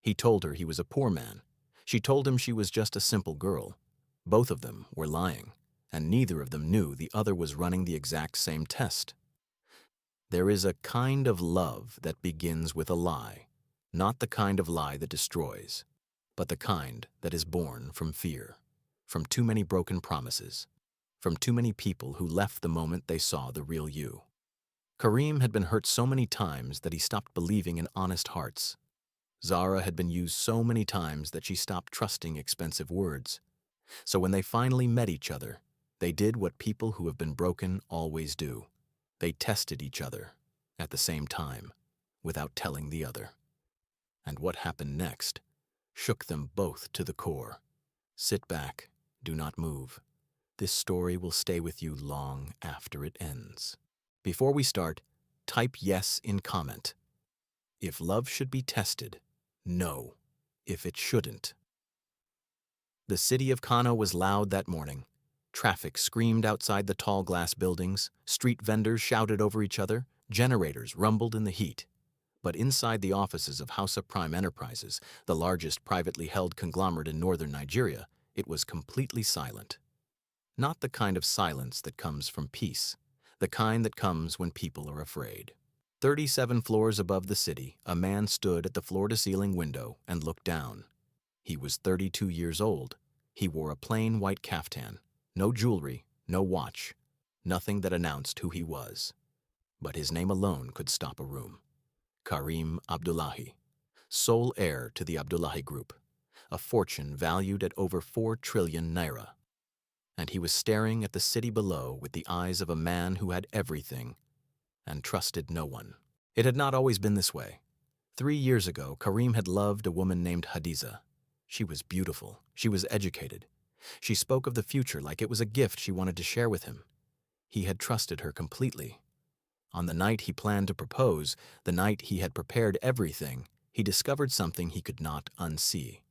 He told her he was a poor man. She told him she was just a simple girl. Both of them were lying, and neither of them knew the other was running the exact same test. There is a kind of love that begins with a lie, not the kind of lie that destroys, but the kind that is born from fear, from too many broken promises, from too many people who left the moment they saw the real you. Karim had been hurt so many times that he stopped believing in honest hearts. Zara had been used so many times that she stopped trusting expensive words. So when they finally met each other, they did what people who have been broken always do. They tested each other at the same time, without telling the other. And what happened next shook them both to the core. Sit back, do not move. This story will stay with you long after it ends. Before we start, type yes in comment. If love should be tested, no, if it shouldn't. The city of Kano was loud that morning. Traffic screamed outside the tall glass buildings, street vendors shouted over each other, generators rumbled in the heat. But inside the offices of Hausa Prime Enterprises, the largest privately held conglomerate in northern Nigeria, it was completely silent. Not the kind of silence that comes from peace, the kind that comes when people are afraid. 37 floors above the city, a man stood at the floor-to-ceiling window and looked down. He was 32 years old. He wore a plain white kaftan, no jewelry, no watch, nothing that announced who he was. But his name alone could stop a room. Karim Abdullahi, sole heir to the Abdullahi Group, a fortune valued at over 4 trillion naira. And he was staring at the city below with the eyes of a man who had everything and trusted no one. It had not always been this way. 3 years ago, Karim had loved a woman named Hadiza. She was beautiful. She was educated. She spoke of the future like it was a gift she wanted to share with him. He had trusted her completely. On the night he planned to propose, the night he had prepared everything, he discovered something he could not unsee.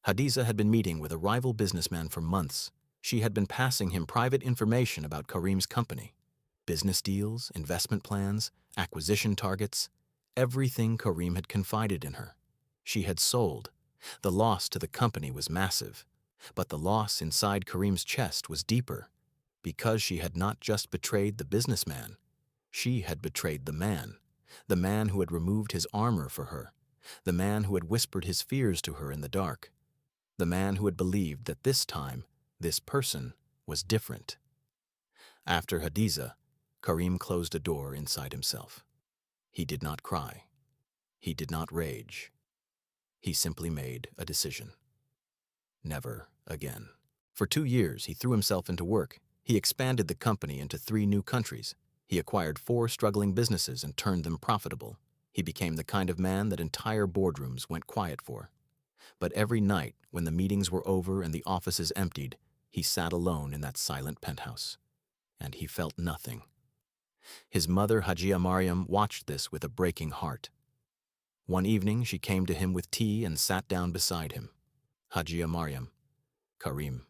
Hadiza had been meeting with a rival businessman for months. She had been passing him private information about Karim's company. Business deals, investment plans, acquisition targets, everything Karim had confided in her. She had sold. The loss to the company was massive, but the loss inside Karim's chest was deeper, because she had not just betrayed the businessman. She had betrayed the man who had removed his armor for her, the man who had whispered his fears to her in the dark, the man who had believed that this time, this person was different. After Hadiza, Karim closed a door inside himself. He did not cry. He did not rage. He simply made a decision. Never again. For 2 years, he threw himself into work. He expanded the company into 3 new countries. He acquired 4 struggling businesses and turned them profitable. He became the kind of man that entire boardrooms went quiet for. But every night, when the meetings were over and the offices emptied, he sat alone in that silent penthouse. And he felt nothing. His mother, Hajia Mariam, watched this with a breaking heart. One evening, she came to him with tea and sat down beside him. Hajia Mariam, Karim,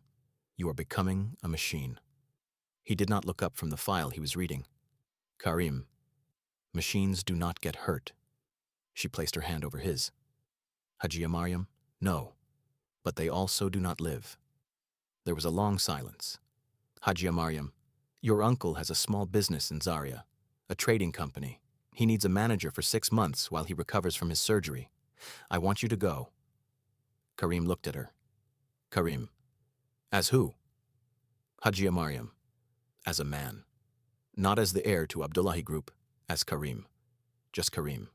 you are becoming a machine. He did not look up from the file he was reading. Karim, machines do not get hurt. She placed her hand over his. Hajia Mariam, no, but they also do not live. There was a long silence. Hajia Mariam, your uncle has a small business in Zaria, a trading company. He needs a manager for 6 months while he recovers from his surgery. I want you to go. Karim looked at her. Karim, as who? Hajia Mariam, as a man. Not as the heir to Abdullahi Group, as Karim. Just Karim.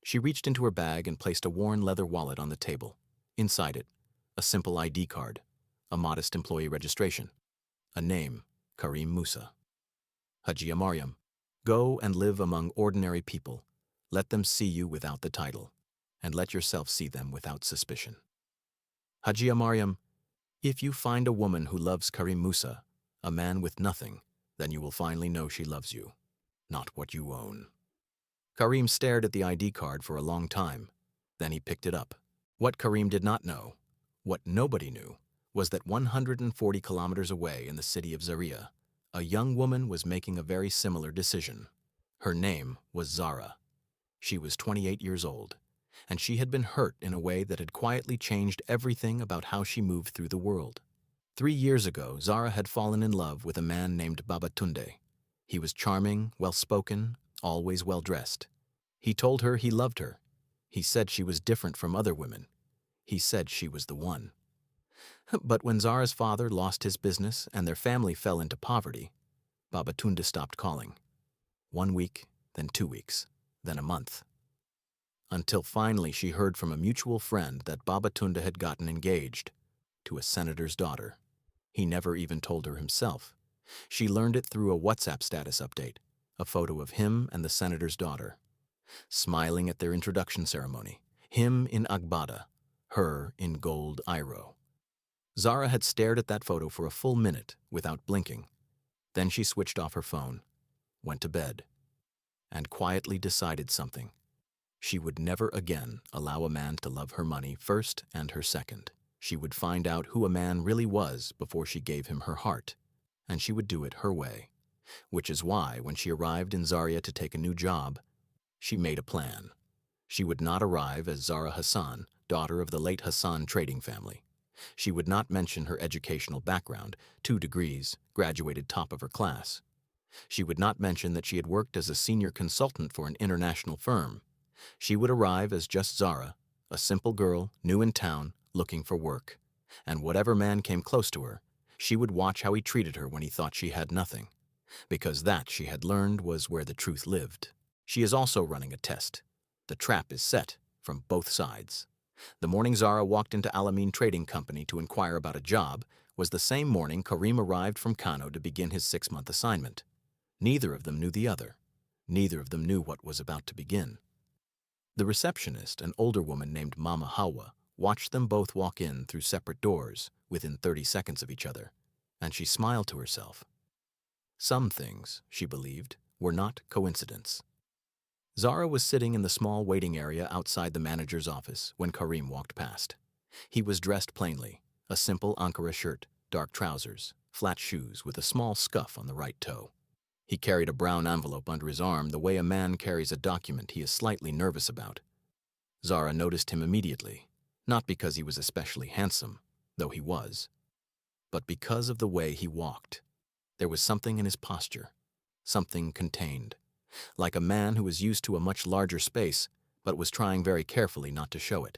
She reached into her bag and placed a worn leather wallet on the table. Inside it, a simple ID card, a modest employee registration, a name, Karim Musa. Hajia Mariam, go and live among ordinary people. Let them see you without the title, and let yourself see them without suspicion. Hajia Mariam, if you find a woman who loves Karim Musa, a man with nothing, then you will finally know she loves you, not what you own. Karim stared at the ID card for a long time. Then he picked it up. What Karim did not know, what nobody knew, was that 140 kilometers away in the city of Zaria, a young woman was making a very similar decision. Her name was Zara. She was 28 years old. and she had been hurt in a way that had quietly changed everything about how she moved through the world. 3 years ago, Zara had fallen in love with a man named Babatunde. He was charming, well-spoken, always well-dressed. He told her he loved her. He said she was different from other women. He said she was the one. But when Zara's father lost his business and their family fell into poverty, Babatunde stopped calling. 1 week, then 2 weeks, then a month. Until finally she heard from a mutual friend that Babatunde had gotten engaged to a senator's daughter. He never even told her himself. She learned it through a WhatsApp status update, a photo of him and the senator's daughter, smiling at their introduction ceremony, him in Agbada, her in gold iro. Zara had stared at that photo for a full minute without blinking. Then she switched off her phone, went to bed, and quietly decided something. She would never again allow a man to love her money first and her second. She would find out who a man really was before she gave him her heart, and she would do it her way. Which is why, when she arrived in Zaria to take a new job, she made a plan. She would not arrive as Zara Hassan, daughter of the late Hassan trading family. She would not mention her educational background, 2 degrees, graduated top of her class. She would not mention that she had worked as a senior consultant for an international firm. She would arrive as just Zara, a simple girl, new in town, looking for work. And whatever man came close to her, she would watch how he treated her when he thought she had nothing. Because that, she had learned, was where the truth lived. She is also running a test. The trap is set from both sides. The morning Zara walked into Alameen Trading Company to inquire about a job was the same morning Karim arrived from Kano to begin his 6-month assignment. Neither of them knew the other. Neither of them knew what was about to begin. The receptionist, an older woman named Mama Hawa, watched them both walk in through separate doors within 30 seconds of each other, and she smiled to herself. Some things, she believed, were not coincidence. Zara was sitting in the small waiting area outside the manager's office when Karim walked past. He was dressed plainly, a simple Ankara shirt, dark trousers, flat shoes with a small scuff on the right toe. He carried a brown envelope under his arm the way a man carries a document he is slightly nervous about. Zara noticed him immediately, not because he was especially handsome, though he was, but because of the way he walked. There was something in his posture, something contained, like a man who was used to a much larger space but was trying very carefully not to show it.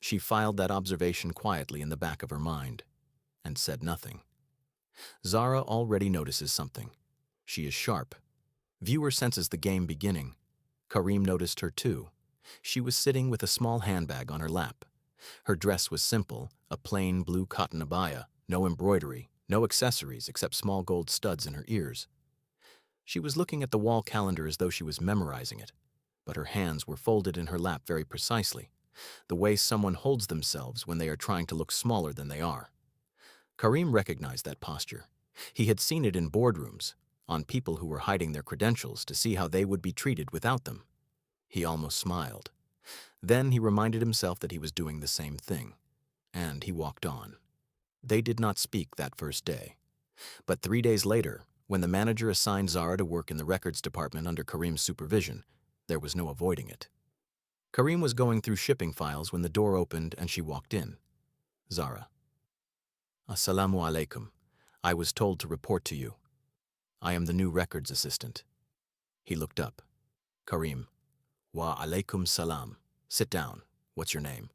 She filed that observation quietly in the back of her mind and said nothing. Zara already notices something. She is sharp. Viewer senses the game beginning. Karim noticed her too. She was sitting with a small handbag on her lap. Her dress was simple, a plain blue cotton abaya, no embroidery, no accessories except small gold studs in her ears. She was looking at the wall calendar as though she was memorizing it, but her hands were folded in her lap very precisely, the way someone holds themselves when they are trying to look smaller than they are. Karim recognized that posture. He had seen it in boardrooms, on people who were hiding their credentials to see how they would be treated without them. He almost smiled. Then he reminded himself that he was doing the same thing, and he walked on. They did not speak that first day. But 3 days later, when the manager assigned Zara to work in the records department under Karim's supervision, there was no avoiding it. Karim was going through shipping files when the door opened and she walked in. Zara. Assalamu alaikum. I was told to report to you. I am the new records assistant. He looked up. Karim. Wa alaikum salam. Sit down. What's your name?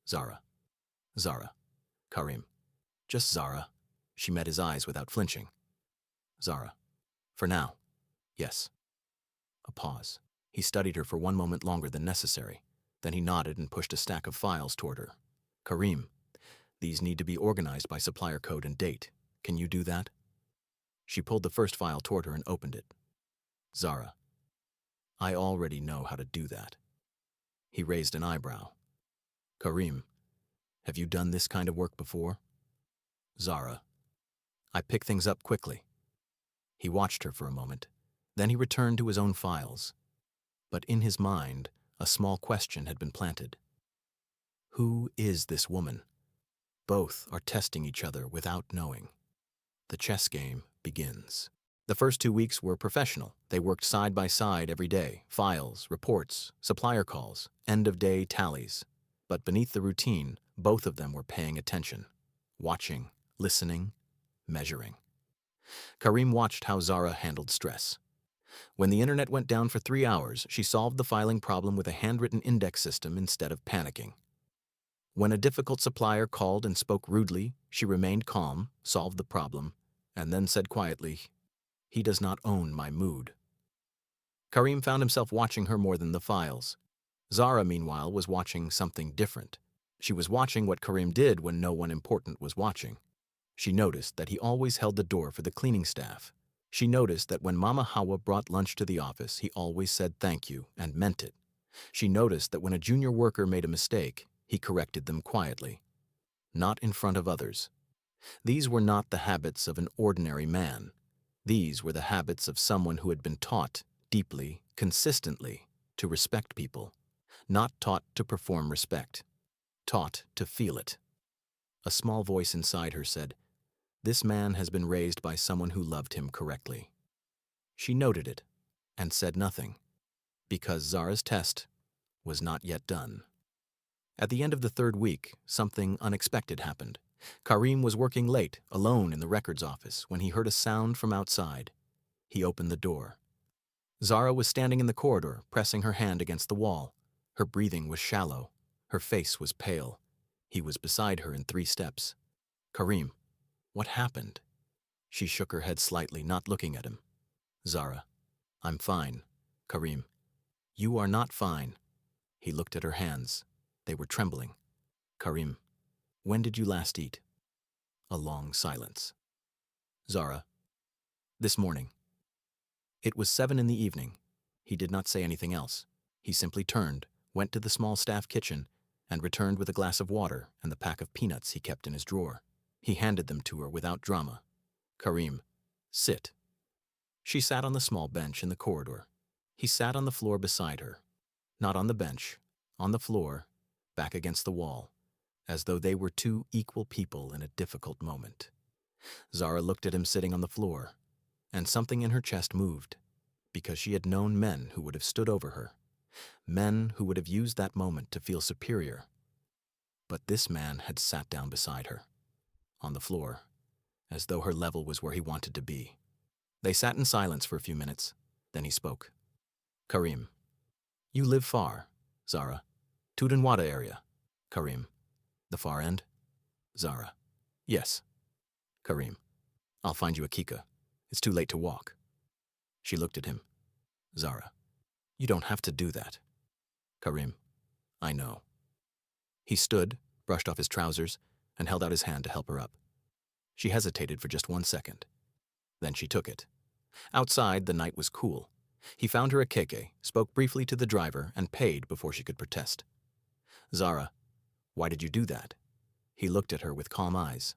Zara. Zara. Karim. Just Zara. She met his eyes without flinching. Zara. For now. Yes. A pause. He studied her for 1 moment longer than necessary. Then he nodded and pushed a stack of files toward her. Karim. These need to be organized by supplier code and date. Can you do that? She pulled the first file toward her and opened it. Zara. I already know how to do that. He raised an eyebrow. Karim. Have you done this kind of work before? Zara. I pick things up quickly. He watched her for a moment. Then he returned to his own files. But in his mind, a small question had been planted. Who is this woman? Both are testing each other without knowing. The chess game begins. The first 2 weeks were professional. They worked side by side every day, files, reports, supplier calls, end-of-day tallies. But beneath the routine, both of them were paying attention, watching, listening, measuring. Karim watched how Zara handled stress. When the internet went down for 3 hours, she solved the filing problem with a handwritten index system instead of panicking. When a difficult supplier called and spoke rudely, she remained calm, solved the problem, and then said quietly, "He does not own my mood." Karim found himself watching her more than the files. Zara, meanwhile, was watching something different. She was watching what Karim did when no one important was watching. She noticed that he always held the door for the cleaning staff. She noticed that when Mama Hawa brought lunch to the office, he always said thank you and meant it. She noticed that when a junior worker made a mistake, he corrected them quietly, not in front of others. These were not the habits of an ordinary man. These were the habits of someone who had been taught, deeply, consistently, to respect people, not taught to perform respect, taught to feel it. A small voice inside her said, "This man has been raised by someone who loved him correctly." She noted it and said nothing, because Zara's test was not yet done. At the end of the 3rd week, something unexpected happened. Karim was working late, alone in the records office, when he heard a sound from outside. He opened the door. Zara was standing in the corridor, pressing her hand against the wall. Her breathing was shallow. Her face was pale. He was beside her in 3 steps. "Karim, what happened?" She shook her head slightly, not looking at him. "Zara, I'm fine." "Karim, you are not fine." He looked at her hands. They were trembling. "Karim, when did you last eat?" A long silence. "Zara, this morning." It was 7 in the evening. He did not say anything else. He simply turned, went to the small staff kitchen, and returned with a glass of water and the pack of peanuts he kept in his drawer. He handed them to her without drama. "Karim, sit." She sat on the small bench in the corridor. He sat on the floor beside her. Not on the bench, on the floor, back against the wall, as though they were 2 equal people in a difficult moment. Zara looked at him sitting on the floor, and something in her chest moved, because she had known men who would have stood over her, men who would have used that moment to feel superior. But this man had sat down beside her, on the floor, as though her level was where he wanted to be. They sat in silence for a few minutes. Then he spoke. "Karim, you live far." Zara, "Tudanwada area." Karim, "The far end?" Zara, "Yes." Karim, "I'll find you a kika. It's too late to walk." She looked at him. Zara, "You don't have to do that." Karim, "I know." He stood, brushed off his trousers, and held out his hand to help her up. She hesitated for just 1 second. Then she took it. Outside, the night was cool. He found her a keke, spoke briefly to the driver, and paid before she could protest. "Zara, why did you do that?" He looked at her with calm eyes.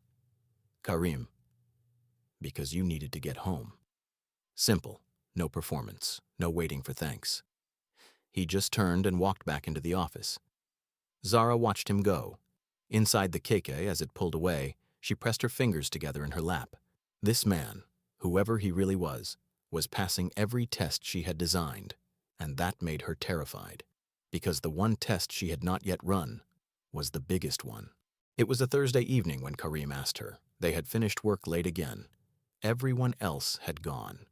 "Karim, because you needed to get home." Simple. No performance. No waiting for thanks. He just turned and walked back into the office. Zara watched him go. Inside the keke, as it pulled away, she pressed her fingers together in her lap. This man, whoever he really was passing every test she had designed, and that made her terrified, because the one test she had not yet run was the biggest one. It was a Thursday evening when Karim asked her. They had finished work late again. Everyone else had gone.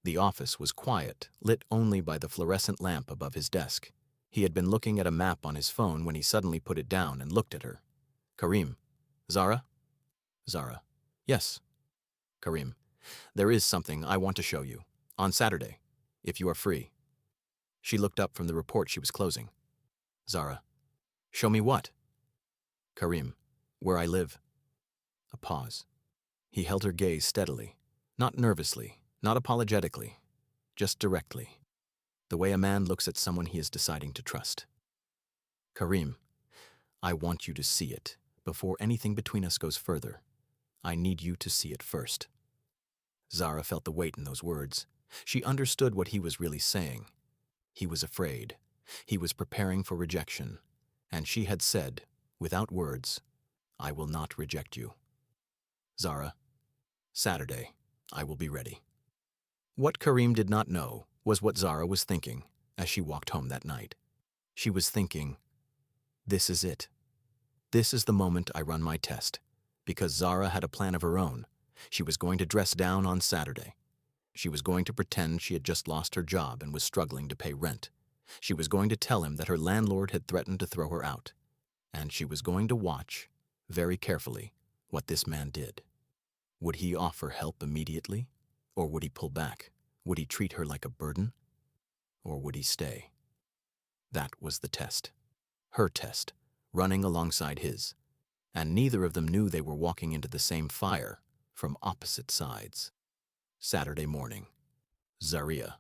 The office was quiet, lit only by the fluorescent lamp above his desk. He had been looking at a map on his phone when he suddenly put it down and looked at her. "Karim, Zara?" Zara, "Yes." Karim, "There is something I want to show you. On Saturday, if you are free." She looked up from the report she was closing. Zara, "Show me what?" Karim, "Where I live." A pause. He held her gaze steadily, not nervously, not apologetically, just directly, the way a man looks at someone he is deciding to trust. "Karim, I want you to see it before anything between us goes further. I need you to see it first." Zara felt the weight in those words. She understood what he was really saying. He was afraid. He was preparing for rejection. And she had said, without words, "I will not reject you." "Zara, Saturday, I will be ready." What Karim did not know was what Zara was thinking as she walked home that night. She was thinking, this is it. This is the moment I run my test, because Zara had a plan of her own. She was going to dress down on Saturday. She was going to pretend she had just lost her job and was struggling to pay rent. She was going to tell him that her landlord had threatened to throw her out. And she was going to watch, very carefully, what this man did. Would he offer help immediately? Or would he pull back? Would he treat her like a burden? Or would he stay? That was the test. Her test, running alongside his. And neither of them knew they were walking into the same fire from opposite sides. Saturday morning. Zaria.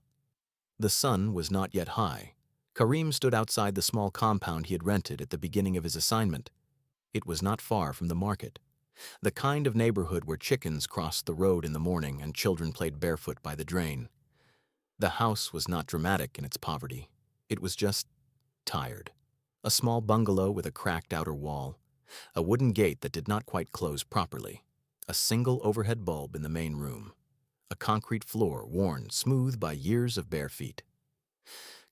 The sun was not yet high. Karim stood outside the small compound he had rented at the beginning of his assignment. It was not far from the market, the kind of neighborhood where chickens crossed the road in the morning and children played barefoot by the drain. The house was not dramatic in its poverty. It was just tired. A small bungalow with a cracked outer wall, a wooden gate that did not quite close properly, a single overhead bulb in the main room, a concrete floor worn smooth by years of bare feet.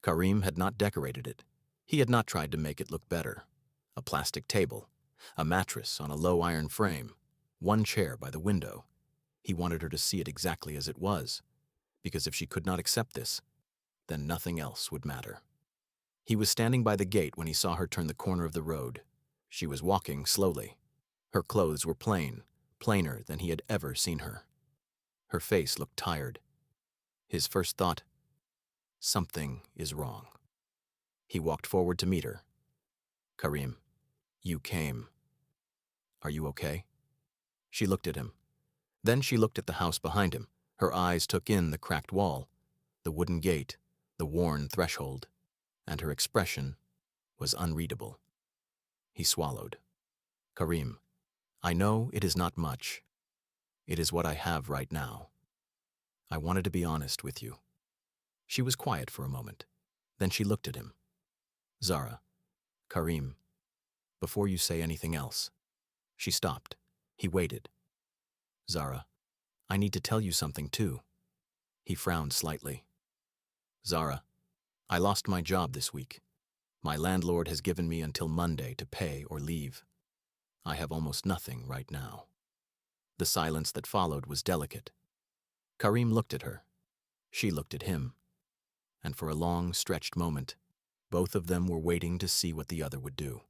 Karim had not decorated it. He had not tried to make it look better. A plastic table, a mattress on a low iron frame, one chair by the window. He wanted her to see it exactly as it was, because if she could not accept this, then nothing else would matter. He was standing by the gate when he saw her turn the corner of the road. She was walking slowly. Her clothes were plain, plainer than he had ever seen her. Her face looked tired. His first thought, something is wrong. He walked forward to meet her. Karim, you came. Are you okay? She looked at him. Then she looked at the house behind him. Her eyes took in the cracked wall, the wooden gate, the worn threshold, and her expression was unreadable. He swallowed. Karim, I know it is not much. It is what I have right now. I wanted to be honest with you. She was quiet for a moment. Then she looked at him. Zara, Karim, before you say anything else. She stopped. He waited. Zara, I need to tell you something too. He frowned slightly. Zara, I lost my job this week. My landlord has given me until Monday to pay or leave. I have almost nothing right now. The silence that followed was delicate. Karim looked at her. She looked at him. And for a long, stretched moment, both of them were waiting to see what the other would do.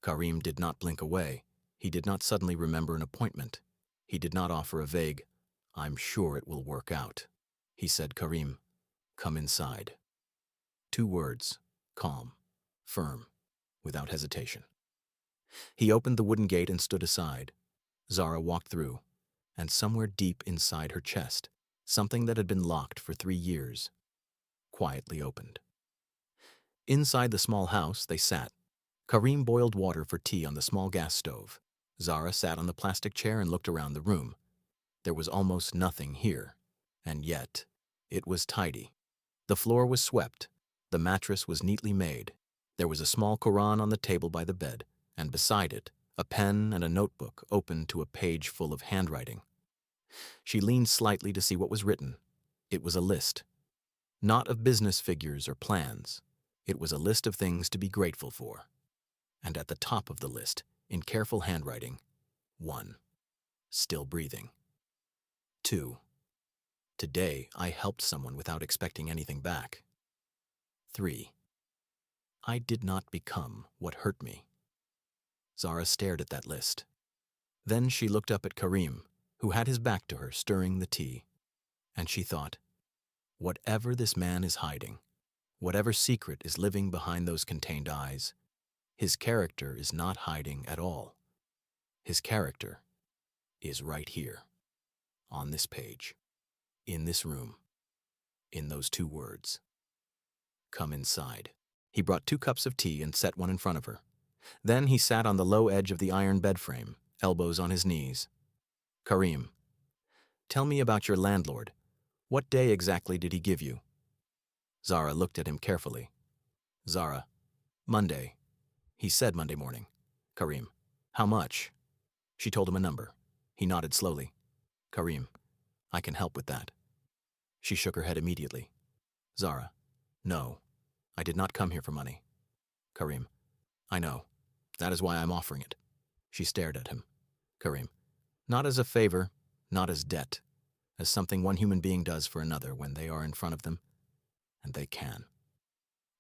Karim did not blink away. He did not suddenly remember an appointment. He did not offer a vague, I'm sure it will work out. He said, Karim, come inside. 2 words, calm, firm, without hesitation. He opened the wooden gate and stood aside. Zara walked through, and somewhere deep inside her chest, something that had been locked for 3 years, quietly opened. Inside the small house, they sat. Karim boiled water for tea on the small gas stove. Zara sat on the plastic chair and looked around the room. There was almost nothing here, and yet it was tidy. The floor was swept. The mattress was neatly made. There was a small Quran on the table by the bed, and beside it, a pen and a notebook open to a page full of handwriting. She leaned slightly to see what was written. It was a list. Not of business figures or plans. It was a list of things to be grateful for. And at the top of the list, in careful handwriting, 1. Still breathing. 2. Today, I helped someone without expecting anything back. 3. I did not become what hurt me. Zara stared at that list. Then she looked up at Karim, who had his back to her, stirring the tea. And she thought, whatever this man is hiding, whatever secret is living behind those contained eyes, his character is not hiding at all. His character is right here, on this page, in this room, in those 2 words. Come inside. He brought 2 cups of tea and set one in front of her. Then he sat on the low edge of the iron bed frame, elbows on his knees. Karim, tell me about your landlord. What day exactly did he give you? Zara looked at him carefully. Zara, Monday. He said Monday morning. Karim, how much? She told him a number. He nodded slowly. Karim, I can help with that. She shook her head immediately. Zara, no, I did not come here for money. Karim, I know. That is why I'm offering it. She stared at him. Karim, not as a favor, not as debt, as something one human being does for another when they are in front of them, and they can.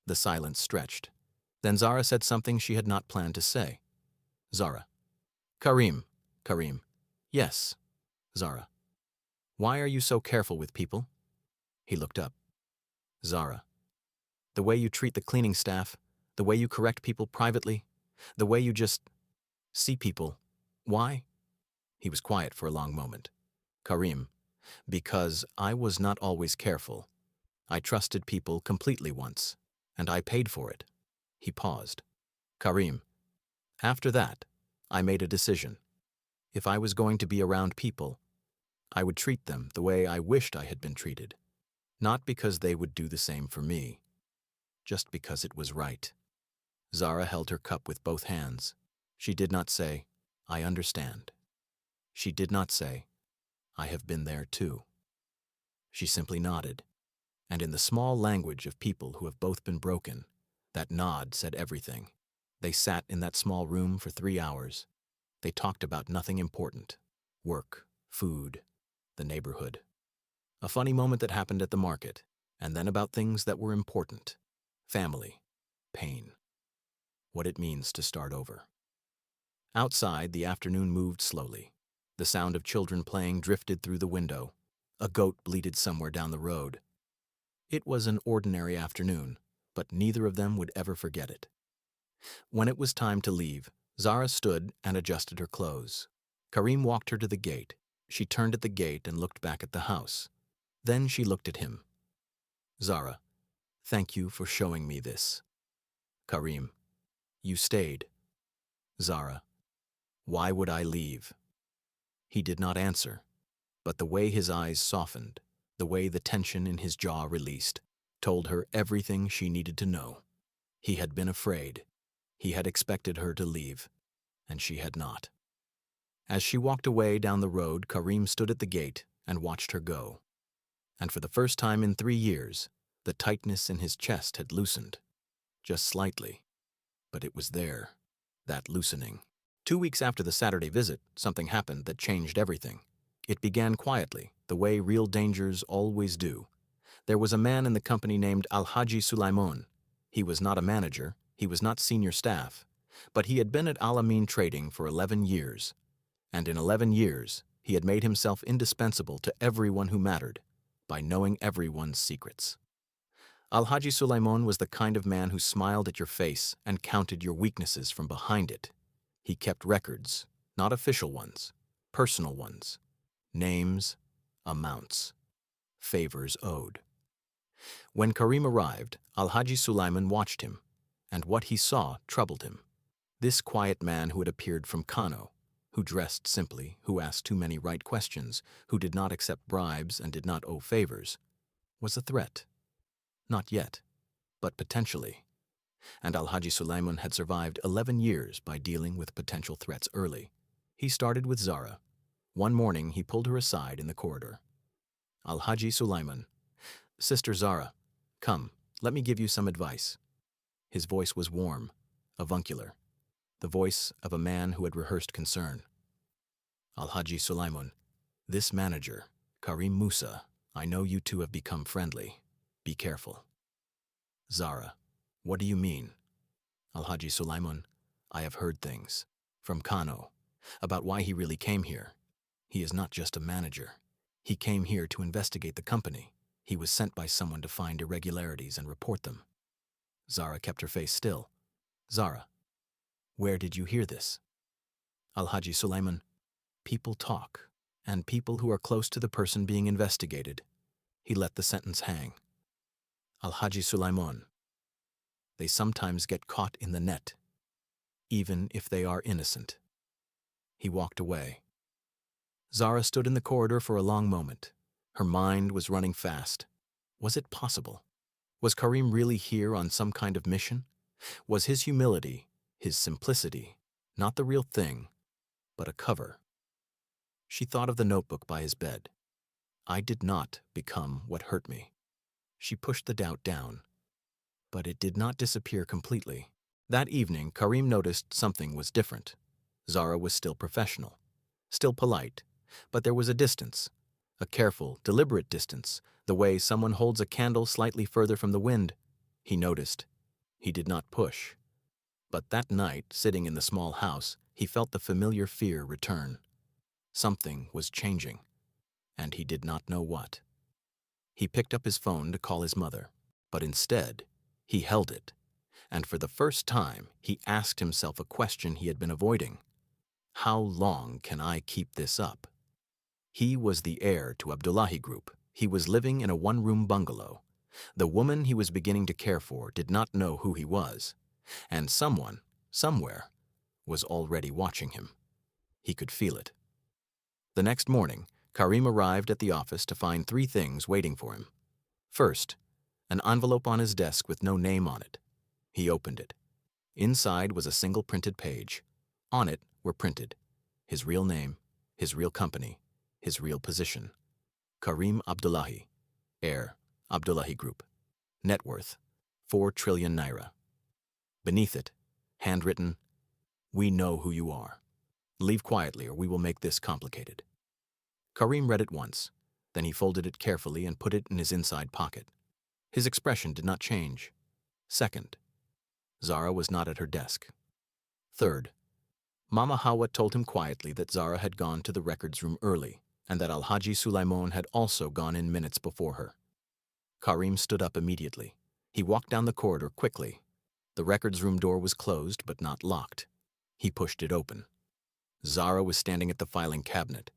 The silence stretched. Then Zara said something she had not planned to say. Zara. Karim. Yes. Zara. Why are you so careful with people? He looked up. Zara. The way you treat the cleaning staff, the way you correct people privately, the way you just see people. Why? He was quiet for a long moment. Karim. Because I was not always careful. I trusted people completely once, and I paid for it. He paused. Karim. After that, I made a decision. If I was going to be around people, I would treat them the way I wished I had been treated, not because they would do the same for me, just because it was right. Zara held her cup with both hands. She did not say, I understand. She did not say, I have been there too. She simply nodded, and in the small language of people who have both been broken, that nod said everything. They sat in that small room for 3 hours. They talked about nothing important. Work, food, the neighborhood. A funny moment that happened at the market, and then about things that were important. Family, pain, what it means to start over. Outside, the afternoon moved slowly. The sound of children playing drifted through the window. A goat bleated somewhere down the road. It was an ordinary afternoon, but neither of them would ever forget it. When it was time to leave, Zara stood and adjusted her clothes. Karim walked her to the gate. She turned at the gate and looked back at the house. Then she looked at him. Zara, thank you for showing me this. Karim, you stayed. Zara, why would I leave? He did not answer, but the way his eyes softened, the way the tension in his jaw released, told her everything she needed to know. He had been afraid. He had expected her to leave, and she had not. As she walked away down the road, Karim stood at the gate and watched her go. And for the first time in 3 years, the tightness in his chest had loosened. Just slightly. But it was there, that loosening. 2 weeks after the Saturday visit, something happened that changed everything. It began quietly, the way real dangers always do. There was a man in the company named Al-Haji Sulaiman. He was not a manager, he was not senior staff, but he had been at Al-Amin Trading for 11 years. And in 11 years, he had made himself indispensable to everyone who mattered by knowing everyone's secrets. Al-Haji Sulaiman was the kind of man who smiled at your face and counted your weaknesses from behind it. He kept records, not official ones, personal ones, names, amounts, favors owed. When Karim arrived, Al-Haji Sulaiman watched him, and what he saw troubled him. This quiet man who had appeared from Kano, who dressed simply, who asked too many right questions, who did not accept bribes and did not owe favors, was a threat. Not yet, but potentially. And Al-Haji Sulaiman had survived 11 years by dealing with potential threats early. He started with Zara. One morning, he pulled her aside in the corridor. Al-Haji Sulaiman, Sister Zara, come, let me give you some advice. His voice was warm, avuncular, the voice of a man who had rehearsed concern. Al-Haji Sulaiman, this manager, Karim Musa, I know you two have become friendly. Be careful. Zara, what do you mean? Al-Haji Sulaiman, I have heard things, from Kano, about why he really came here. He is not just a manager. He came here to investigate the company. He was sent by someone to find irregularities and report them. Zara kept her face still. Zara, where did you hear this? Al-Haji Sulaiman, people talk, and people who are close to the person being investigated. He let the sentence hang. Al-Haji Sulaiman, they sometimes get caught in the net, even if they are innocent. He walked away. Zara stood in the corridor for a long moment. Her mind was running fast. Was it possible? Was Karim really here on some kind of mission? Was his humility, his simplicity, not the real thing, but a cover? She thought of the notebook by his bed. I did not become what hurt me. She pushed the doubt down, but it did not disappear completely. That evening, Karim noticed something was different. Zara was still professional, still polite, but there was a distance, a careful, deliberate distance, the way someone holds a candle slightly further from the wind. He noticed. He did not push. But that night, sitting in the small house, he felt the familiar fear return. Something was changing, and he did not know what. He picked up his phone to call his mother, but instead, he held it, and for the first time, he asked himself a question he had been avoiding. How long can I keep this up? He was the heir to Abdullahi Group. He was living in a one-room bungalow. The woman he was beginning to care for did not know who he was, and someone, somewhere, was already watching him. He could feel it. The next morning, Karim arrived at the office to find three things waiting for him. First, an envelope on his desk with no name on it. He opened it. Inside was a single printed page. On it were printed his real name, his real company, his real position. Karim Abdullahi, heir, Abdullahi Group. Net worth, 4 trillion naira. Beneath it, handwritten, "We know who you are. Leave quietly or we will make this complicated." Karim read it once, then he folded it carefully and put it in his inside pocket. His expression did not change. Second, Zara was not at her desk. Third, Mama Hawa told him quietly that Zara had gone to the records room early and that Al-Haji Sulaiman had also gone in minutes before her. Karim stood up immediately. He walked down the corridor quickly. The records room door was closed but not locked. He pushed it open. Zara was standing at the filing cabinet.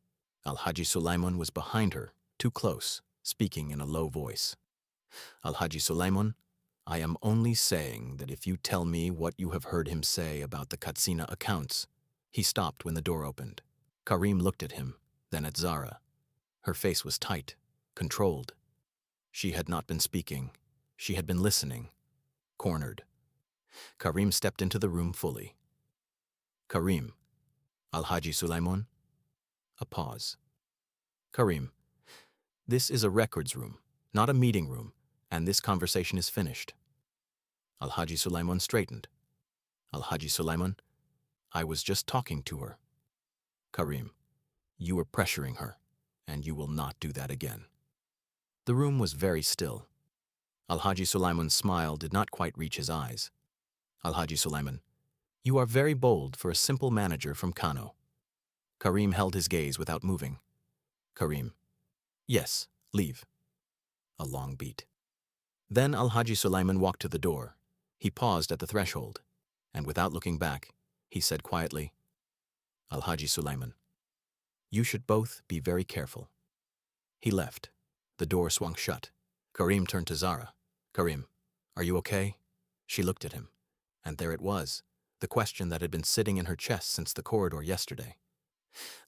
Al-Haji Sulaiman was behind her, too close, speaking in a low voice. "Al-Haji Sulaiman, I am only saying that if you tell me what you have heard him say about the Katsina accounts." He stopped when the door opened. Karim looked at him, then at Zara. Her face was tight, controlled. She had not been speaking. She had been listening, cornered. Karim stepped into the room fully. "Karim, Al-Haji Sulaiman." A pause. "Karim, this is a records room, not a meeting room, and this conversation is finished." Al-Haji Sulaiman straightened. "Al-Haji Sulaiman, I was just talking to her." "Karim, you were pressuring her, and you will not do that again." The room was very still. Al-Haji Sulaiman's smile did not quite reach his eyes. "Al-Haji Sulaiman, you are very bold for a simple manager from Kano." Karim held his gaze without moving. "Karim, yes, leave." A long beat. Then Al-Haji Sulaiman walked to the door. He paused at the threshold, and without looking back, he said quietly, "Al-Haji Sulaiman, you should both be very careful." He left. The door swung shut. Karim turned to Zara. "Karim, are you okay?" She looked at him, and there it was, the question that had been sitting in her chest since the corridor yesterday.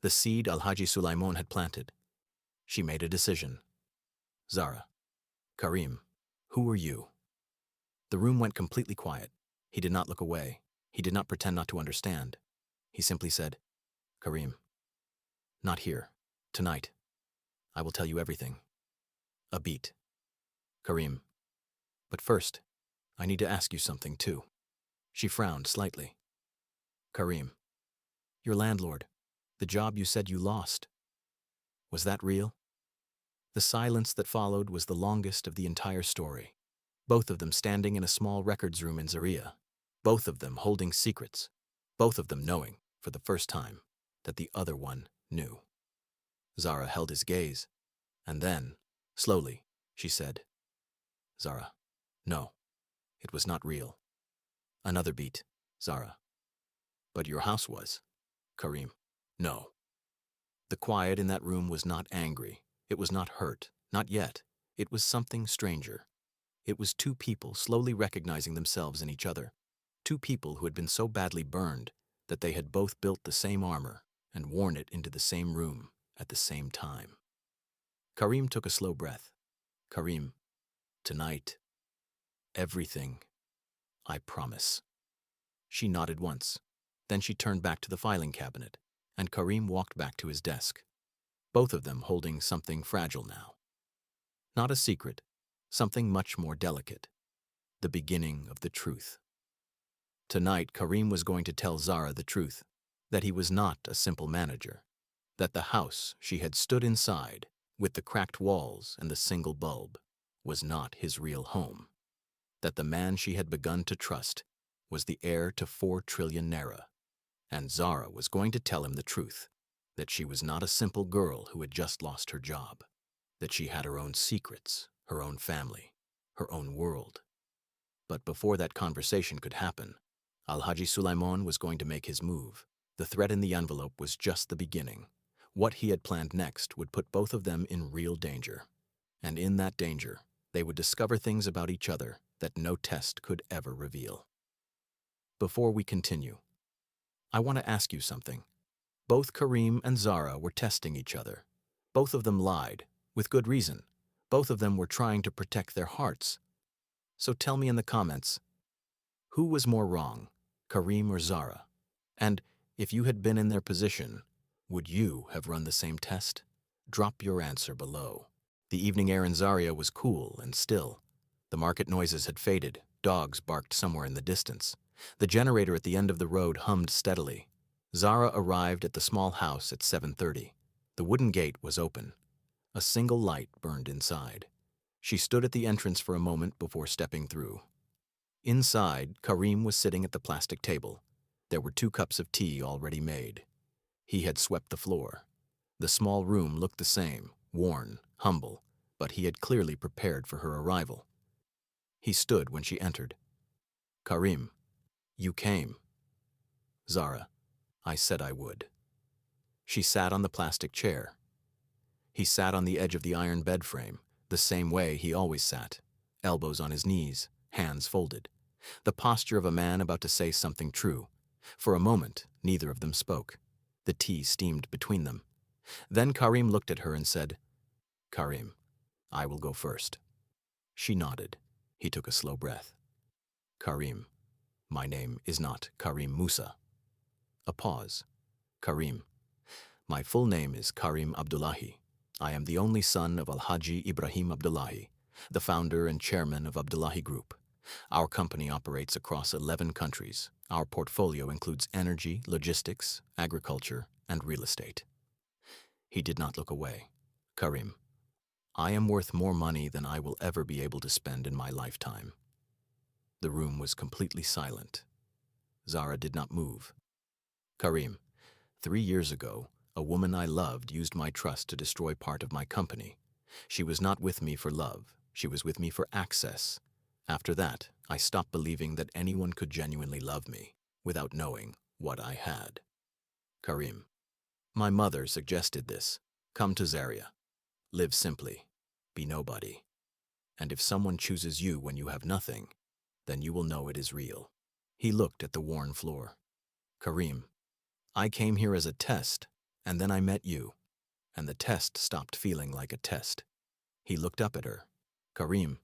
The seed Al-Haji Sulaiman had planted. She made a decision. "Zara, Karim, who are you?" The room went completely quiet. He did not look away. He did not pretend not to understand. He simply said, "Karim, not here. Tonight. I will tell you everything." A beat. "Karim, but first, I need to ask you something too." She frowned slightly. "Karim, your landlord, the job you said you lost. Was that real?" The silence that followed was the longest of the entire story. Both of them standing in a small records room in Zaria. Both of them holding secrets. Both of them knowing, for the first time, that the other one knew. Zara held his gaze, and then, slowly, she said, "Zara, no, it was not real." Another beat. "Zara, but your house was." Karim, "No." The quiet in that room was not angry. It was not hurt. Not yet. It was something stranger. It was two people slowly recognizing themselves in each other. Two people who had been so badly burned that they had both built the same armor and worn it into the same room at the same time. Karim took a slow breath. "Karim, tonight, everything, I promise." She nodded once. Then she turned back to the filing cabinet, and Karim walked back to his desk. both of them holding something fragile now. Not a secret, something much more delicate. The beginning of the truth. Tonight, Karim was going to tell Zara the truth, that he was not a simple manager, that the house she had stood inside, with the cracked walls and the single bulb, was not his real home, that the man she had begun to trust was the heir to 4 trillion naira, and Zara was going to tell him the truth, that she was not a simple girl who had just lost her job, that she had her own secrets, her own family, her own world. But before that conversation could happen, Alhaji Sulaiman was going to make his move. The threat in the envelope was just the beginning. What he had planned next would put both of them in real danger. And in that danger, they would discover things about each other that no test could ever reveal. Before we continue, I want to ask you something. Both Karim and Zara were testing each other. Both of them lied, with good reason. Both of them were trying to protect their hearts. So tell me in the comments, who was more wrong, Karim or Zara? And if you had been in their position, would you have run the same test? Drop your answer below. The evening air in Zaria was cool and still. The market noises had faded, dogs barked somewhere in the distance. The generator at the end of the road hummed steadily. Zara arrived at the small house at 7:30. The wooden gate was open. A single light burned inside. She stood at the entrance for a moment before stepping through. Inside, Karim was sitting at the plastic table. There were 2 cups of tea already made. He had swept the floor. The small room looked the same, worn, humble, but he had clearly prepared for her arrival. He stood when she entered. Karim, you came. Zara, I said I would. She sat on the plastic chair. He sat on the edge of the iron bed frame, the same way he always sat, elbows on his knees, hands folded, the posture of a man about to say something true. For a moment, neither of them spoke. The tea steamed between them. Then Karim looked at her and said, Karim, I will go first. She nodded. He took a slow breath. Karim, my name is not Karim Musa. A pause. Karim, my full name is Karim Abdullahi. I am the only son of Alhaji Ibrahim Abdullahi, the founder and chairman of Abdullahi Group. Our company operates across 11 countries. Our portfolio includes energy, logistics, agriculture, and real estate. He did not look away. Karim, I am worth more money than I will ever be able to spend in my lifetime. The room was completely silent. Zara did not move. Karim, 3 years ago, a woman I loved used my trust to destroy part of my company. She was not with me for love. She was with me for access. After that, I stopped believing that anyone could genuinely love me without knowing what I had. Karim, my mother suggested this. Come to Zaria. Live simply. Be nobody. And if someone chooses you when you have nothing, then you will know it is real. He looked at the worn floor. Karim, I came here as a test, and then I met you, and the test stopped feeling like a test. He looked up at her. Karim,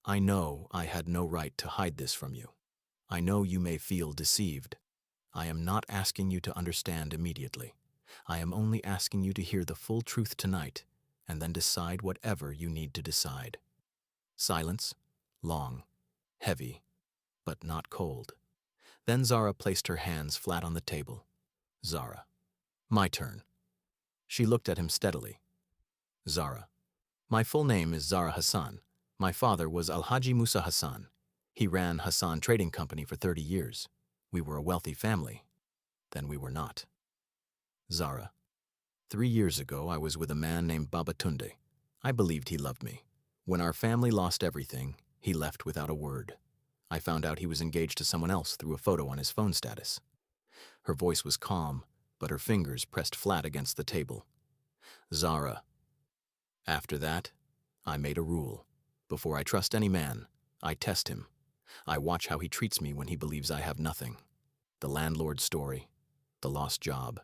I know I had no right to hide this from you. I know you may feel deceived. I am not asking you to understand immediately. I am only asking you to hear the full truth tonight, and then decide whatever you need to decide. Silence, long, heavy, but not cold. Then Zara placed her hands flat on the table. Zara, my turn. She looked at him steadily. Zara, my full name is Zara Hassan. My father was Alhaji Musa Hassan. He ran Hassan Trading Company for 30 years. We were a wealthy family. Then we were not. Zara, 3 years ago I was with a man named Babatunde. I believed he loved me. When our family lost everything, he left without a word. I found out he was engaged to someone else through a photo on his phone status. Her voice was calm, but her fingers pressed flat against the table. Zara, after that, I made a rule. Before I trust any man, I test him. I watch how he treats me when he believes I have nothing. The landlord's story, the lost job,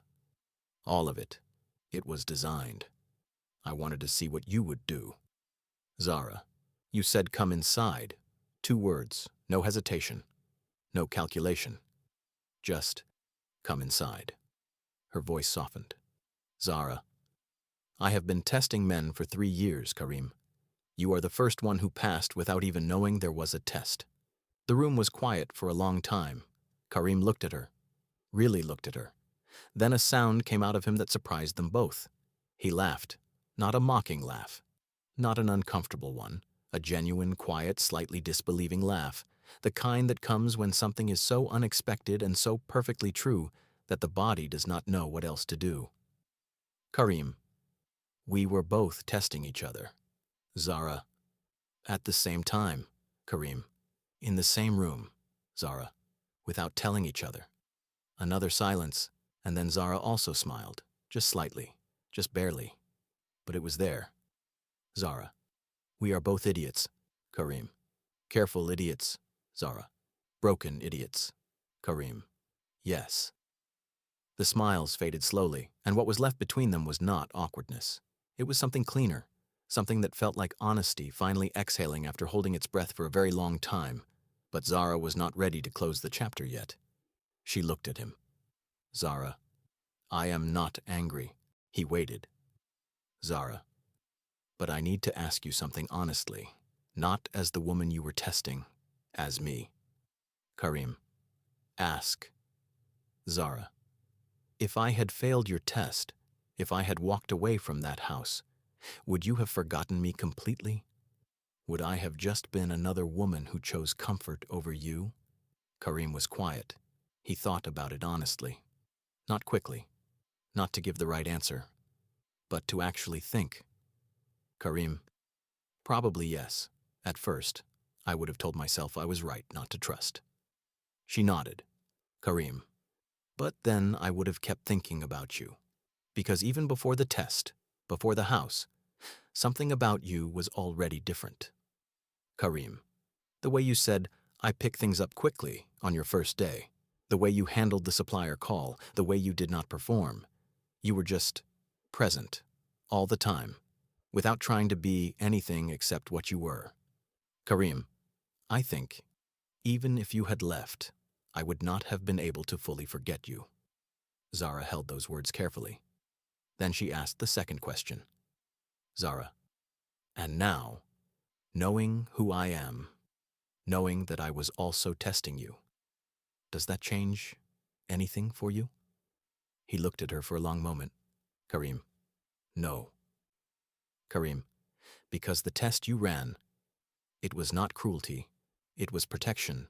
all of it. It was designed. I wanted to see what you would do. Zara, you said come inside. 2 words, no hesitation, no calculation. Just come inside. Her voice softened. Zara, I have been testing men for 3 years, Karim. You are the first one who passed without even knowing there was a test. The room was quiet for a long time. Karim looked at her, really looked at her. Then a sound came out of him that surprised them both. He laughed, not a mocking laugh, not an uncomfortable one, a genuine, quiet, slightly disbelieving laugh, the kind that comes when something is so unexpected and so perfectly true that the body does not know what else to do. Karim, we were both testing each other. Zara, at the same time. Karim, in the same room. Zara, without telling each other. Another silence, and then Zara also smiled, just slightly, just barely. But it was there. Zara, we are both idiots. Karim, careful idiots. Zara, broken idiots. Karim, yes. The smiles faded slowly, and what was left between them was not awkwardness. It was something cleaner, something that felt like honesty finally exhaling after holding its breath for a very long time. But Zara was not ready to close the chapter yet. She looked at him. Zara, I am not angry. He waited. Zara, but I need to ask you something honestly, not as the woman you were testing, as me. Karim, ask. Zara, if I had failed your test, if I had walked away from that house, would you have forgotten me completely? Would I have just been another woman who chose comfort over you? Karim was quiet. He thought about it honestly. Not quickly, not to give the right answer, but to actually think. Karim, probably yes. At first, I would have told myself I was right not to trust. She nodded. Karim, but then I would have kept thinking about you. Because even before the test, before the house, something about you was already different. Karim, the way you said, I pick things up quickly on your first day, the way you handled the supplier call, the way you did not perform. You were just present, all the time, without trying to be anything except what you were. Karim, I think, even if you had left, I would not have been able to fully forget you. Zara held those words carefully. Then she asked the second question. Zara, and now, knowing who I am, knowing that I was also testing you, does that change anything for you? He looked at her for a long moment. Karim, no. Karim, because the test you ran, it was not cruelty, it was protection.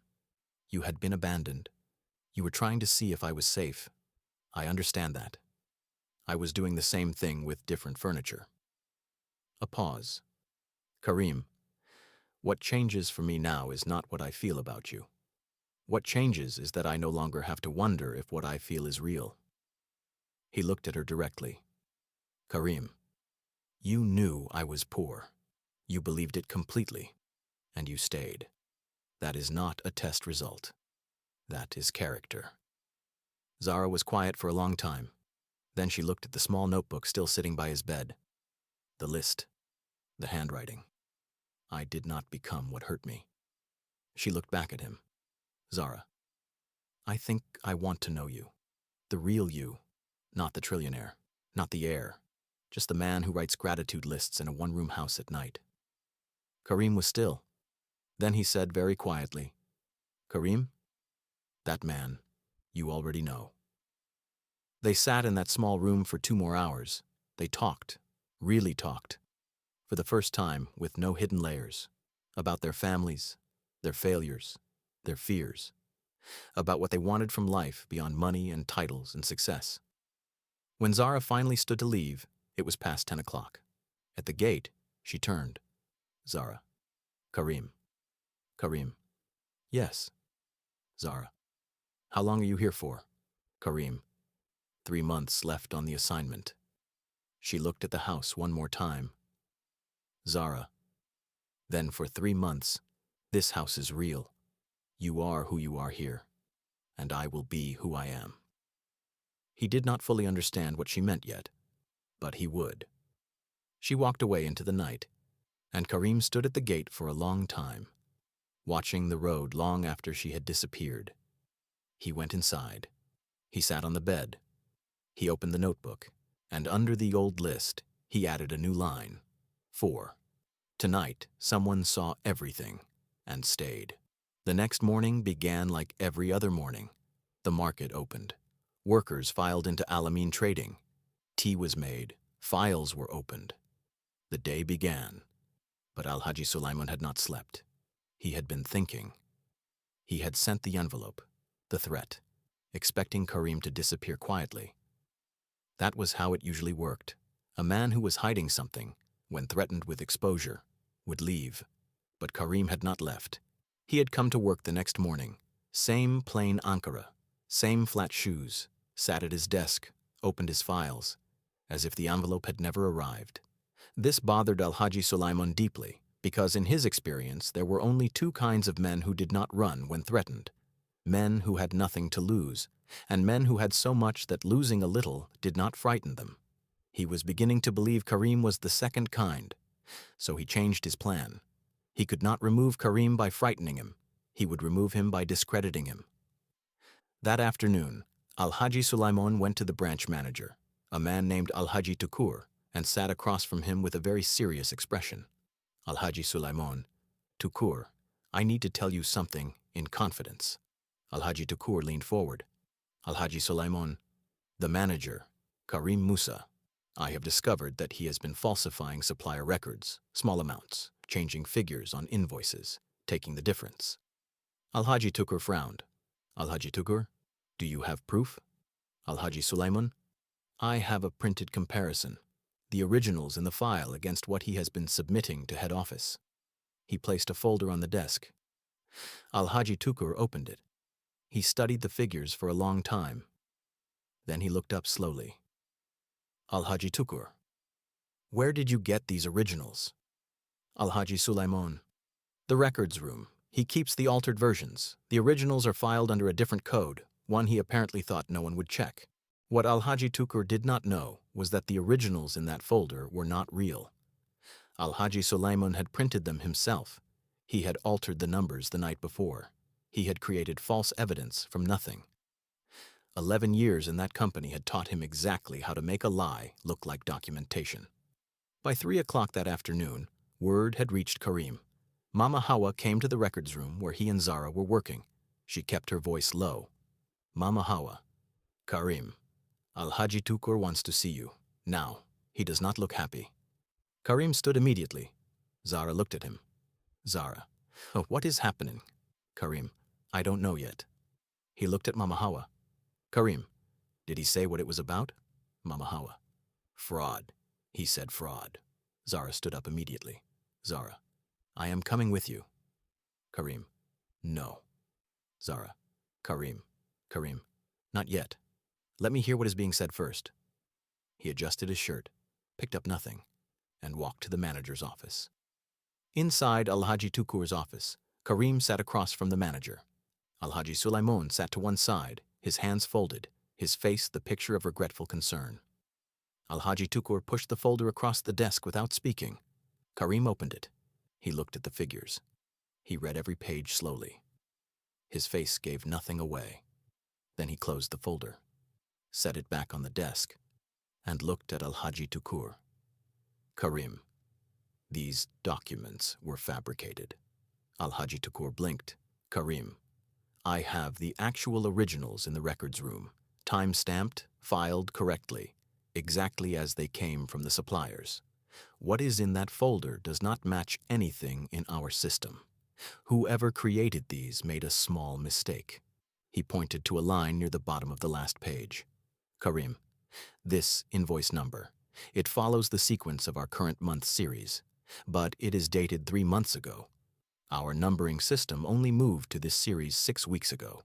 You had been abandoned. You were trying to see if I was safe. I understand that. I was doing the same thing with different furniture. A pause. Karim, what changes for me now is not what I feel about you. What changes is that I no longer have to wonder if what I feel is real. He looked at her directly. Karim, you knew I was poor. You believed it completely, and you stayed. That is not a test result. That is character. Zara was quiet for a long time. Then she looked at the small notebook still sitting by his bed. The list. The handwriting. I did not become what hurt me. She looked back at him. Zara, I think I want to know you. The real you. Not the trillionaire. Not the heir. Just the man who writes gratitude lists in a one-room house at night. Karim was still. Then he said very quietly, Karim, that man, you already know. They sat in that small room for 2 more hours. They talked, really talked, for the first time with no hidden layers, about their families, their failures, their fears, about what they wanted from life beyond money and titles and success. When Zara finally stood to leave, it was past 10 o'clock. At the gate, she turned. Zara. Karim. Karim. Yes. Zara. How long are you here for? Karim. 3 months left on the assignment. She looked at the house one more time. Zara. Then for 3 months, this house is real. You are who you are here, and I will be who I am. He did not fully understand what she meant yet, but he would. She walked away into the night, and Karim stood at the gate for a long time, watching the road long after she had disappeared. He went inside. He sat on the bed. He opened the notebook, and under the old list, He added a new line. 4. Tonight, someone saw everything and stayed. The next morning began like every other morning. The market opened. Workers filed into Alameen trading. Tea was made. Files were opened. The day began. But Al-Haji Sulaiman had not slept. He had been thinking. He had sent the envelope, the threat, expecting Karim to disappear quietly. That was how it usually worked. A man who was hiding something, when threatened with exposure, would leave. But Karim had not left. He had come to work the next morning. Same plain Ankara, same flat shoes, sat at his desk, opened his files, as if the envelope had never arrived. This bothered Al-Haji Sulaiman deeply, because in his experience there were only two kinds of men who did not run when threatened. Men who had nothing to lose, and men who had so much that losing a little did not frighten them. He was beginning to believe Karim was the second kind, so he changed his plan. He could not remove Karim by frightening him. He would remove him by discrediting him. That afternoon, Al-Haji Sulaiman went to the branch manager, a man named Al-Haji Tukur, and sat across from him with a very serious expression. Al-Haji Sulaiman, Tukur, I need to tell you something in confidence. Al-Haji Tukur leaned forward. Al-Haji Sulaiman, the manager, Karim Musa. I have discovered that he has been falsifying supplier records, small amounts, changing figures on invoices, taking the difference. Al-Haji Tukur frowned. Al-Haji Tukur, do you have proof? Al-Haji Sulaiman, I have a printed comparison, the originals in the file against what he has been submitting to head office. He placed a folder on the desk. Al-Haji Tukur opened it. He studied the figures for a long time. Then he looked up slowly. Al-Haji Tukur, where did you get these originals? Al-Haji Sulaiman, the records room. He keeps the altered versions. The originals are filed under a different code, one he apparently thought no one would check. What Al-Haji Tukur did not know was that the originals in that folder were not real. Al-Haji Sulaiman had printed them himself. He had altered the numbers the night before. He had created false evidence from nothing. 11 years in that company had taught him exactly how to make a lie look like documentation. By 3 o'clock that afternoon, word had reached Karim. Mama Hawa came to the records room where he and Zara were working. She kept her voice low. Mama Hawa, Karim, Al-Haji Tukur wants to see you. Now, he does not look happy. Karim stood immediately. Zara looked at him. Zara, oh, what is happening? Karim, I don't know yet. He looked at Mama Hawa. Karim, did he say what it was about? Mama Hawa, fraud. He said fraud. Zara stood up immediately. Zara, I am coming with you. Karim, no. Zara, Karim, not yet. Let me hear what is being said first. He adjusted his shirt, picked up nothing, and walked to the manager's office. Inside Al-Haji Tukur's office, Karim sat across from the manager. Al-Haji Sulaiman sat to one side, his hands folded, his face the picture of regretful concern. Al-Haji Tukur pushed the folder across the desk without speaking. Karim opened it. He looked at the figures. He read every page slowly. His face gave nothing away. Then he closed the folder, set it back on the desk, and looked at Al-Haji Tukur. Karim, these documents were fabricated. Al-Haji Tukur blinked. Karim, I have the actual originals in the records room, time-stamped, filed correctly, exactly as they came from the suppliers. What is in that folder does not match anything in our system. Whoever created these made a small mistake. He pointed to a line near the bottom of the last page. Karim, this invoice number, it follows the sequence of our current month series, but it is dated 3 months ago. Our numbering system only moved to this series 6 weeks ago.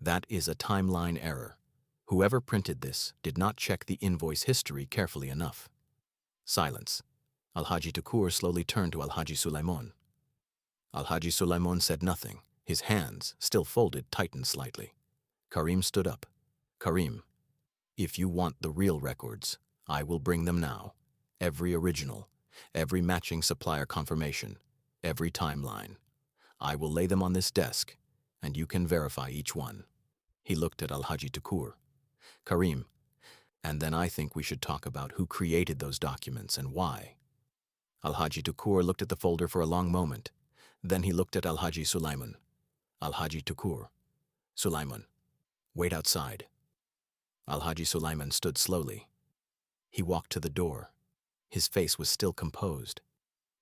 That is a timeline error. Whoever printed this did not check the invoice history carefully enough. Silence. Al-Haji Tukur slowly turned to Al-Haji Sulaiman. Al-Haji Sulaiman said nothing. His hands, still folded, tightened slightly. Karim stood up. Karim, if you want the real records, I will bring them now. Every original, every matching supplier confirmation, every timeline. I will lay them on this desk, and you can verify each one. He looked at Al-Haji Tukur. Karim, And then I think we should talk about who created those documents and why. Alhaji Tukur looked at the folder for a long moment. Then he looked at Alhaji Sulaiman. Alhaji Tukur. Sulaiman. Wait outside. Alhaji Sulaiman stood slowly. He walked to the door. His face was still composed,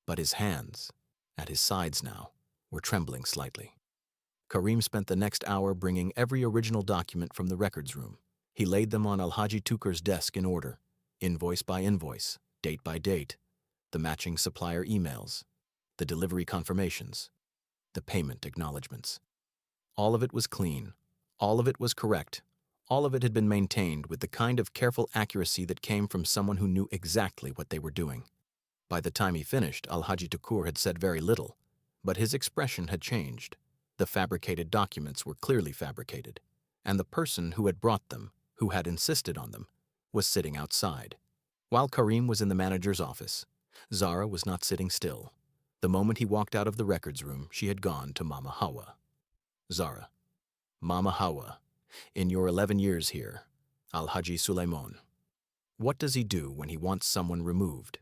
but his hands, at his sides now, were trembling slightly. Karim spent the next hour bringing every original document from the records room. He laid them on Alhaji Tukur's desk in order, invoice by invoice, date by date, the matching supplier emails, the delivery confirmations, the payment acknowledgments. All of it was clean. All of it was correct. All of it had been maintained with the kind of careful accuracy that came from someone who knew exactly what they were doing. By the time he finished, Alhaji Tukur had said very little, but his expression had changed. The fabricated documents were clearly fabricated, and the person who had brought them, who had insisted on them, was sitting outside. While Karim was in the manager's office, Zara was not sitting still. The moment he walked out of the records room, she had gone to Mama Hawa. Zara. Mama Hawa, in your 11 years here, Alhaji Sulaiman. What does he do when he wants someone removed?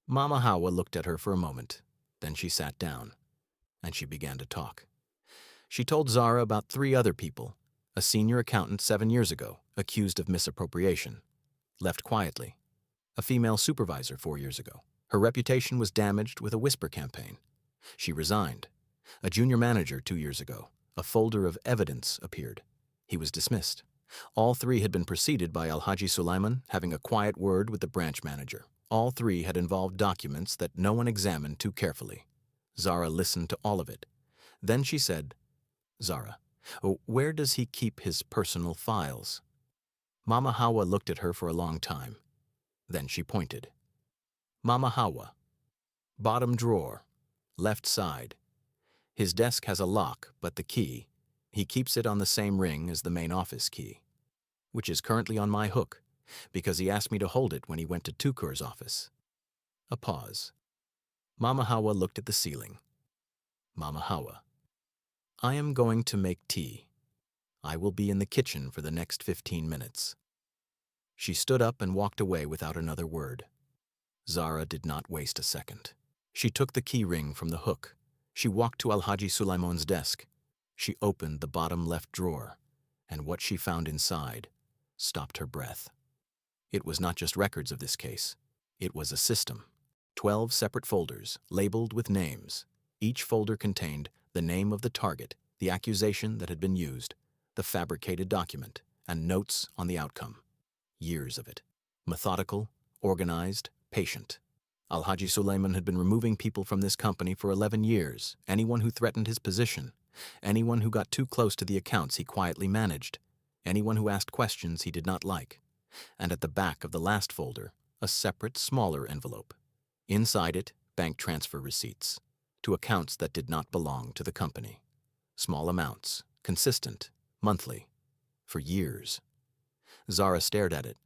Mama Hawa looked at her for a moment. Then she sat down, and she began to talk. She told Zara about 3 other people, a senior accountant 7 years ago, accused of misappropriation, left quietly, a female supervisor 4 years ago. Her reputation was damaged with a whisper campaign. She resigned. A junior manager 2 years ago, a folder of evidence appeared. He was dismissed. All 3 had been preceded by Alhaji Sulaiman having a quiet word with the branch manager. All 3 had involved documents that no one examined too carefully. Zara listened to all of it. Then she said, Zara, where does he keep his personal files? Mama Hawa looked at her for a long time. Then she pointed. Mama Hawa. Bottom drawer. Left side. His desk has a lock, but the key, he keeps it on the same ring as the main office key, which is currently on my hook, because he asked me to hold it when he went to Tukur's office. A pause. Mama Hawa looked at the ceiling. Mama Hawa. I am going to make tea. I will be in the kitchen for the next 15 minutes. She stood up and walked away without another word. Zara did not waste a second. She took the key ring from the hook. She walked to Alhaji Sulaiman's desk. She opened the bottom left drawer, and what she found inside stopped her breath. It was not just records of this case. It was a system. 12 separate folders, labeled with names. Each folder contained the name of the target, the accusation that had been used, the fabricated document, and notes on the outcome. Years of it. Methodical, organized, patient. Alhaji Sulaiman had been removing people from this company for 11 years, anyone who threatened his position, anyone who got too close to the accounts he quietly managed, anyone who asked questions he did not like. And at the back of the last folder, a separate, smaller envelope. Inside it, bank transfer receipts, to accounts that did not belong to the company. Small amounts, consistent, monthly, for years. Zara stared at it.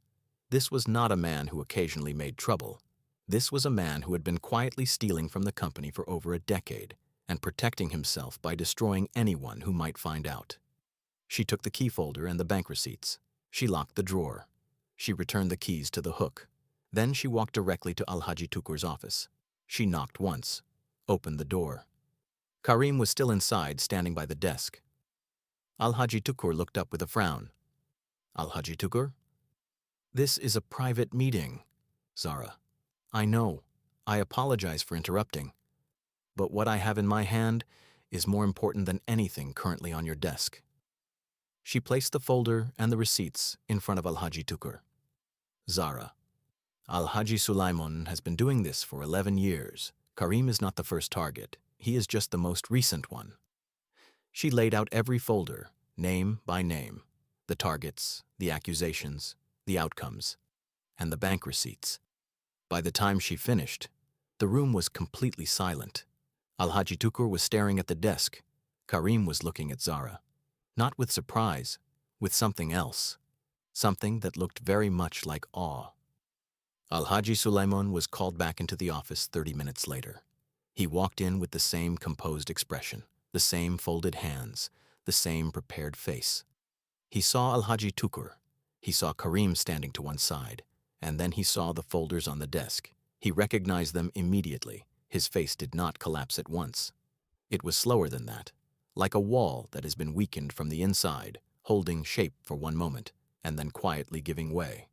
This was not a man who occasionally made trouble. This was a man who had been quietly stealing from the company for over a decade and protecting himself by destroying anyone who might find out. She took the key folder and the bank receipts. She locked the drawer. She returned the keys to the hook. Then she walked directly to Alhaji Tukur's office. She knocked once, opened the door. Karim was still inside, standing by the desk. Alhaji Tukur looked up with a frown. Alhaji Tukur? This is a private meeting, Zara. I know. I apologize for interrupting. But what I have in my hand is more important than anything currently on your desk. She placed the folder and the receipts in front of Alhaji Tukur. Zara. Alhaji Sulaiman has been doing this for 11 years. Karim is not the first target. He is just the most recent one. She laid out every folder, name by name, the targets, the accusations, the outcomes, and the bank receipts. By the time she finished, the room was completely silent. Alhaji Tukur was staring at the desk. Karim was looking at Zara, not with surprise, with something else, something that looked very much like awe. Alhaji Sulaiman was called back into the office 30 minutes later. He walked in with the same composed expression, the same folded hands, the same prepared face. He saw Alhaji Tukur. He saw Karim standing to one side, and then he saw the folders on the desk. He recognized them immediately. His face did not collapse at once. It was slower than that, like a wall that has been weakened from the inside, holding shape for one moment, and then quietly giving way.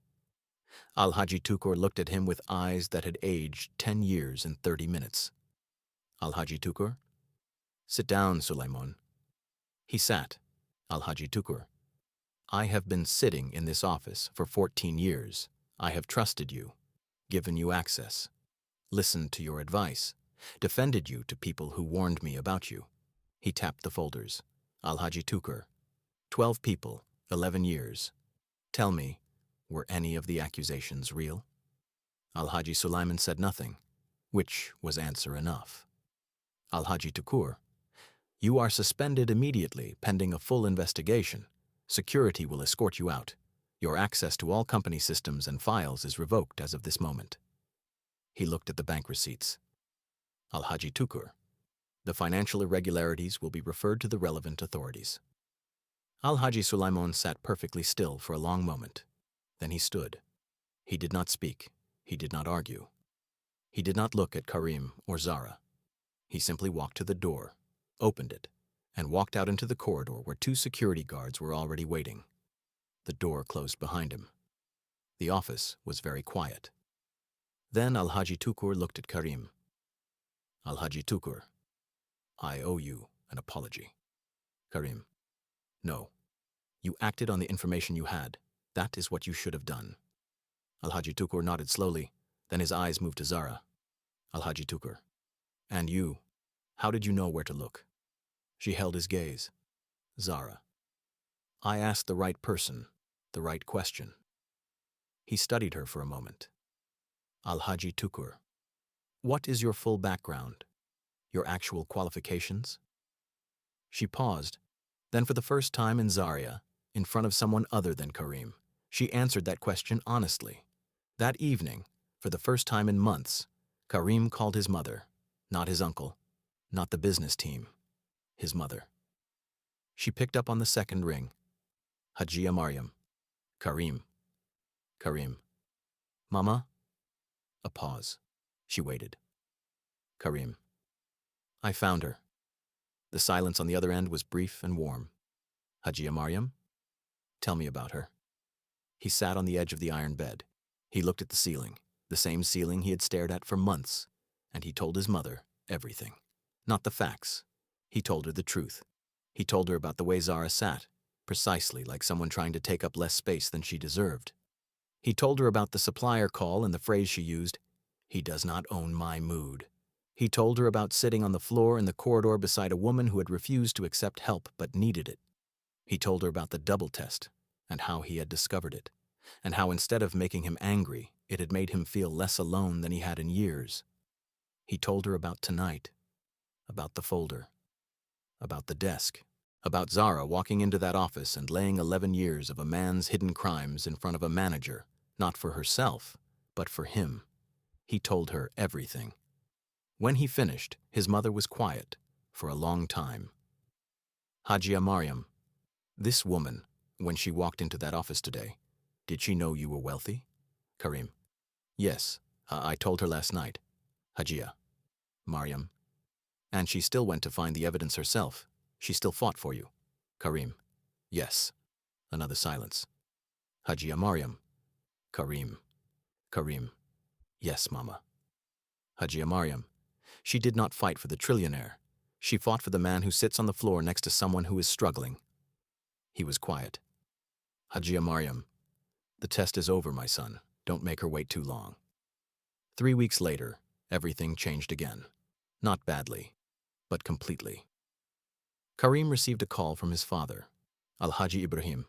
Al-Haji Tukur looked at him with eyes that had aged 10 years in 30 minutes. Al-Haji Tukur? Sit down, Sulaiman. He sat. Al-Haji Tukur. I have been sitting in this office for 14 years. I have trusted you, given you access, listened to your advice, defended you to people who warned me about you. He tapped the folders. Al-Haji Tukur. 12 people, 11 years. Tell me, were any of the accusations real? Al-Haji Sulaiman said nothing, which was answer enough. Al-Haji Tukur. You are suspended immediately pending a full investigation. Security will escort you out. Your access to all company systems and files is revoked as of this moment. He looked at the bank receipts. Al-Haji Tukur. The financial irregularities will be referred to the relevant authorities. Al-Haji Sulaiman sat perfectly still for a long moment. Then he stood. He did not speak. He did not argue. He did not look at Karim or Zara. He simply walked to the door, opened it, and walked out into the corridor where 2 security guards were already waiting. The door closed behind him. The office was very quiet. Then Al-Haji Tukur looked at Karim. Al-Haji Tukur. I owe you an apology. Karim. No. You acted on the information you had. That is what you should have done. Al-Haji Tukur nodded slowly, then his eyes moved to Zara. Al-Haji Tukur. And you, how did you know where to look? She held his gaze. Zara. I asked the right person, the right question. He studied her for a moment. Al-Haji Tukur. What is your full background? Your actual qualifications? She paused. Then for the first time in Zaria, in front of someone other than Karim, she answered that question honestly. That evening, for the first time in months, Karim called his mother, not his uncle, not the business team, his mother. She picked up on the second ring. Hajia Mariam. Karim. Karim. Mama? A pause. She waited. Karim. I found her. The silence on the other end was brief and warm. Hajia Mariam? Tell me about her. He sat on the edge of the iron bed. He looked at the ceiling, the same ceiling he had stared at for months, and he told his mother everything. Not the facts. He told her the truth. He told her about the way Zara sat, precisely like someone trying to take up less space than she deserved. He told her about the supplier call and the phrase she used, "He does not own my mood." He told her about sitting on the floor in the corridor beside a woman who had refused to accept help but needed it. He told her about the double test and how he had discovered it, and how instead of making him angry, it had made him feel less alone than he had in years. He told her about tonight, about the folder, about the desk, about Zara walking into that office and laying 11 years of a man's hidden crimes in front of a manager, not for herself, but for him. He told her everything. When he finished, his mother was quiet for a long time. Hajia Mariam, this woman, when she walked into that office today, did she know you were wealthy? Karim. Yes, I told her last night. Hajia. Mariam. And she still went to find the evidence herself. She still fought for you. Karim. Yes. Another silence. Hajia Mariam. Karim. Karim. Yes, Mama. Hajia Mariam. She did not fight for the trillionaire. She fought for the man who sits on the floor next to someone who is struggling. He was quiet. Hajia Mariam. The test is over, my son. Don't make her wait too long. 3 weeks later, everything changed again. Not badly, but completely. Karim received a call from his father, Al-Haji Ibrahim.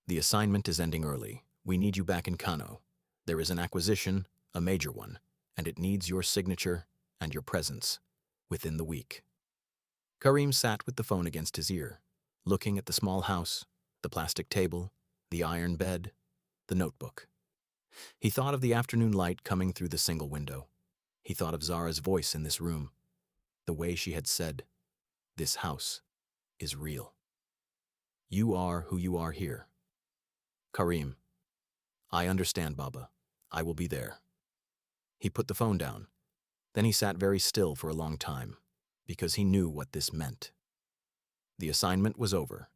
The assignment is ending early. We need you back in Kano. There is an acquisition, a major one, and it needs your signature and your presence within the week. Karim sat with the phone against his ear, looking at the small house, the plastic table, the iron bed, the notebook. He thought of the afternoon light coming through the single window. He thought of Zara's voice in this room, the way she had said, "This house is real. You are who you are here." Karim, I understand, Baba. I will be there. He put the phone down. Then he sat very still for a long time, because he knew what this meant. The assignment was over.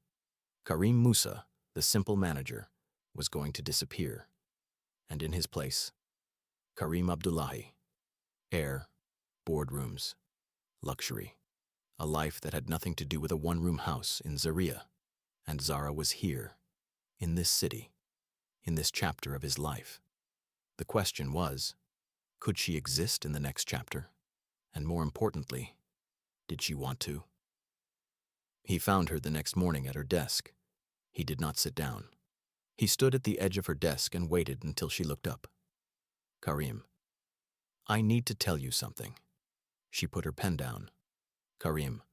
Karim Musa, the simple manager, was going to disappear. And in his place, Karim Abdullahi. Air, boardrooms, luxury. A life that had nothing to do with a one-room house in Zaria. And Zara was here, in this city, in this chapter of his life. The question was, could she exist in the next chapter? And more importantly, did she want to? He found her the next morning at her desk. He did not sit down. He stood at the edge of her desk and waited until she looked up. Karim, I need to tell you something. She put her pen down. Karim,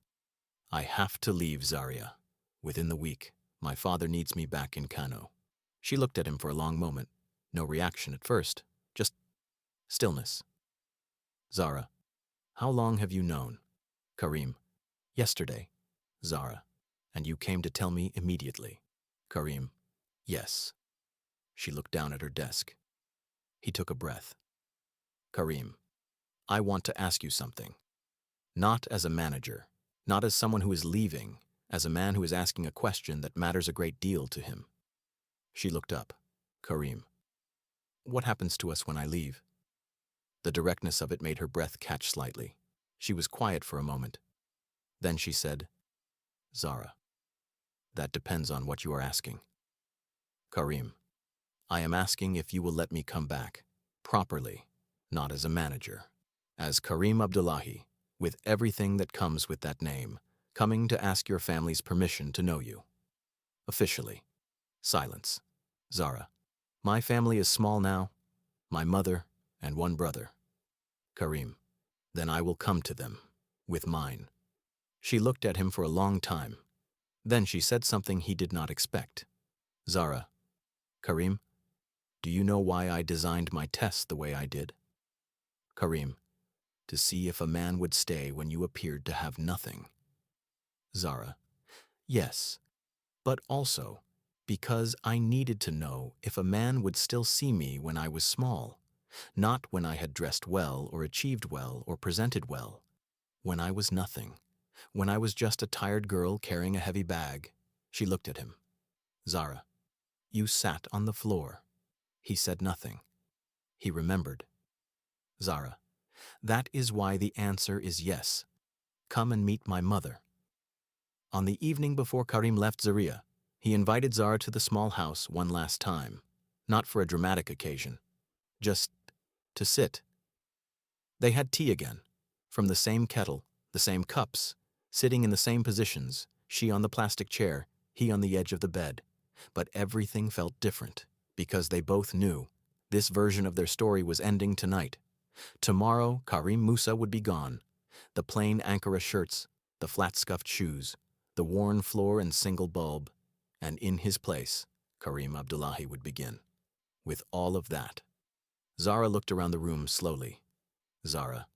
I have to leave Zaria. Within the week, my father needs me back in Kano. She looked at him for a long moment. No reaction at first, just stillness. Zara, how long have you known? Karim, yesterday. Zara, and you came to tell me immediately. Karim, yes. She looked down at her desk. He took a breath. Karim, I want to ask you something. Not as a manager, not as someone who is leaving, as a man who is asking a question that matters a great deal to him. She looked up. Karim, what happens to us when I leave? The directness of it made her breath catch slightly. She was quiet for a moment. Then she said, Zara, that depends on what you are asking. Karim, I am asking if you will let me come back, properly, not as a manager, as Karim Abdullahi, with everything that comes with that name, coming to ask your family's permission to know you. Officially. Silence. Zara, my family is small now, my mother and one brother. Karim, then I will come to them, with mine. She looked at him for a long time. Then she said something he did not expect. Zara, Karim, do you know why I designed my test the way I did? Karim, to see if a man would stay when you appeared to have nothing. Zara, yes, but also because I needed to know if a man would still see me when I was small, not when I had dressed well or achieved well or presented well, when I was nothing, when I was just a tired girl carrying a heavy bag. She looked at him. Zara, you sat on the floor. He said nothing. He remembered. Zara, that is why the answer is yes. Come and meet my mother. On the evening before Karim left Zaria, he invited Zara to the small house one last time, not for a dramatic occasion, just to sit. They had tea again, from the same kettle, the same cups, sitting in the same positions, she on the plastic chair, he on the edge of the bed. But everything felt different, because they both knew this version of their story was ending tonight. Tomorrow, Karim Musa would be gone. The plain Ankara shirts, the flat-scuffed shoes, the worn floor and single bulb, and in his place, Karim Abdullahi would begin. With all of that. Zara looked around the room slowly. Zara,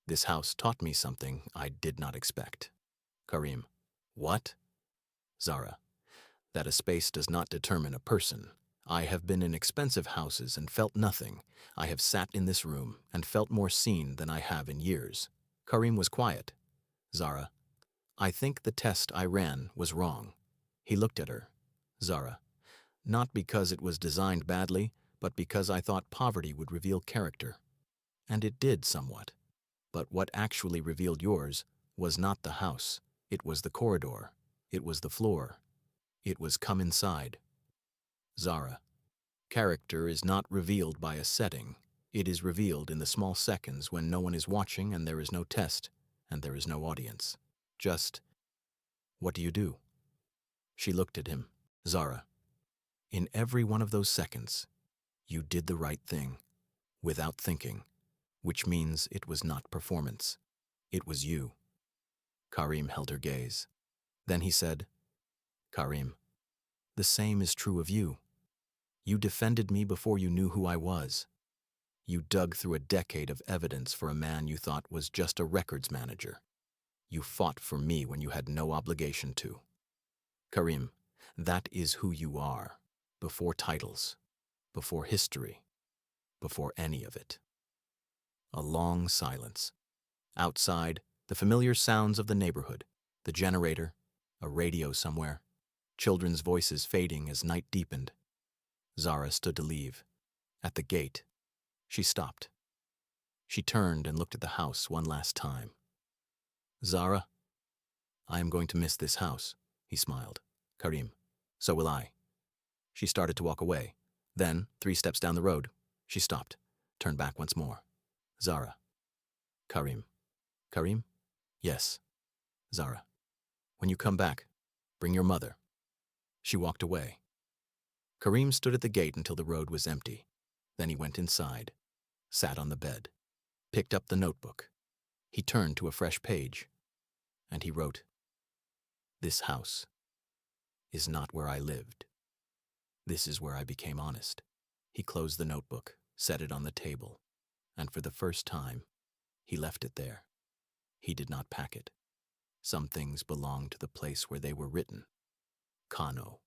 this house taught me something I did not expect. Karim, what? Zara, that a space does not determine a person. I have been in expensive houses and felt nothing. I have sat in this room and felt more seen than I have in years. Karim was quiet. Zara, I think the test I ran was wrong. He looked at her. Zara, not because it was designed badly, but because I thought poverty would reveal character. And it did somewhat. But what actually revealed yours was not the house. It was the corridor. It was the floor. It was come inside. Zara, character is not revealed by a setting. It is revealed in the small seconds when no one is watching and there is no test and there is no audience. Just, what do you do? She looked at him. Zara, in every one of those seconds, you did the right thing, without thinking, which means it was not performance. It was you. Karim held her gaze. Then he said, Karim, the same is true of you. You defended me before you knew who I was. You dug through a decade of evidence for a man you thought was just a records manager. You fought for me when you had no obligation to. Karim, that is who you are. before titles, before history, before any of it. A long silence. Outside, the familiar sounds of the neighborhood, the generator, a radio somewhere, children's voices fading as night deepened. Zara stood to leave. At the gate, she stopped. She turned and looked at the house one last time. Zara, I am going to miss this house, he smiled. Karim, so will I. She started to walk away. Then, 3 steps down the road, she stopped, turned back once more. Zara. Karim. Karim? Yes. Zara. When you come back, bring your mother. She walked away. Karim stood at the gate until the road was empty. Then he went inside, sat on the bed, picked up the notebook. He turned to a fresh page, and he wrote, "This house is not where I lived. This is where I became honest." He closed the notebook, set it on the table, and for the first time, he left it there. He did not pack it. Some things belonged to the place where they were written. Kano,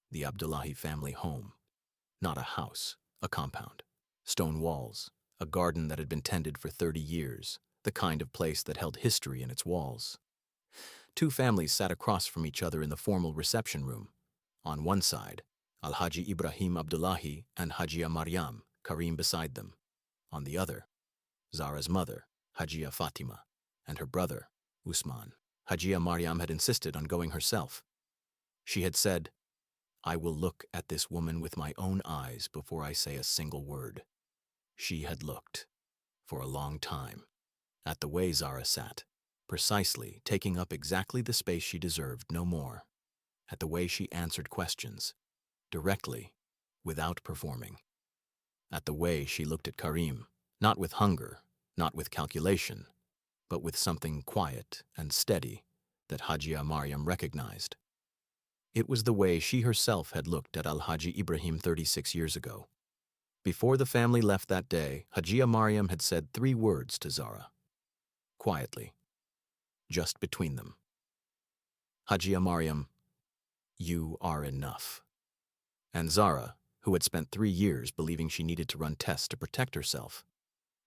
the Abdullahi family home. Not a house, a compound. Stone walls, a garden that had been tended for 30 years, the kind of place that held history in its walls. 2 families sat across from each other in the formal reception room. On one side, Al-Haji Ibrahim Abdullahi and Hajia Maryam, Karim beside them. On the other, Zara's mother, Hajia Fatima, and her brother, Usman. Hajia Maryam had insisted on going herself. She had said, "I will look at this woman with my own eyes before I say a single word." She had looked, for a long time, at the way Zara sat, precisely taking up exactly the space she deserved, no more, at the way she answered questions, directly, without performing, at the way she looked at Karim, not with hunger, not with calculation, but with something quiet and steady that Hajia Maryam recognized. It was the way she herself had looked at Al-Haji Ibrahim 36 years ago. Before the family left that day, Hajia Maryam had said 3 words to Zara. Quietly. Just between them. Hajia Maryam, "You are enough." And Zara, who had spent 3 years believing she needed to run tests to protect herself,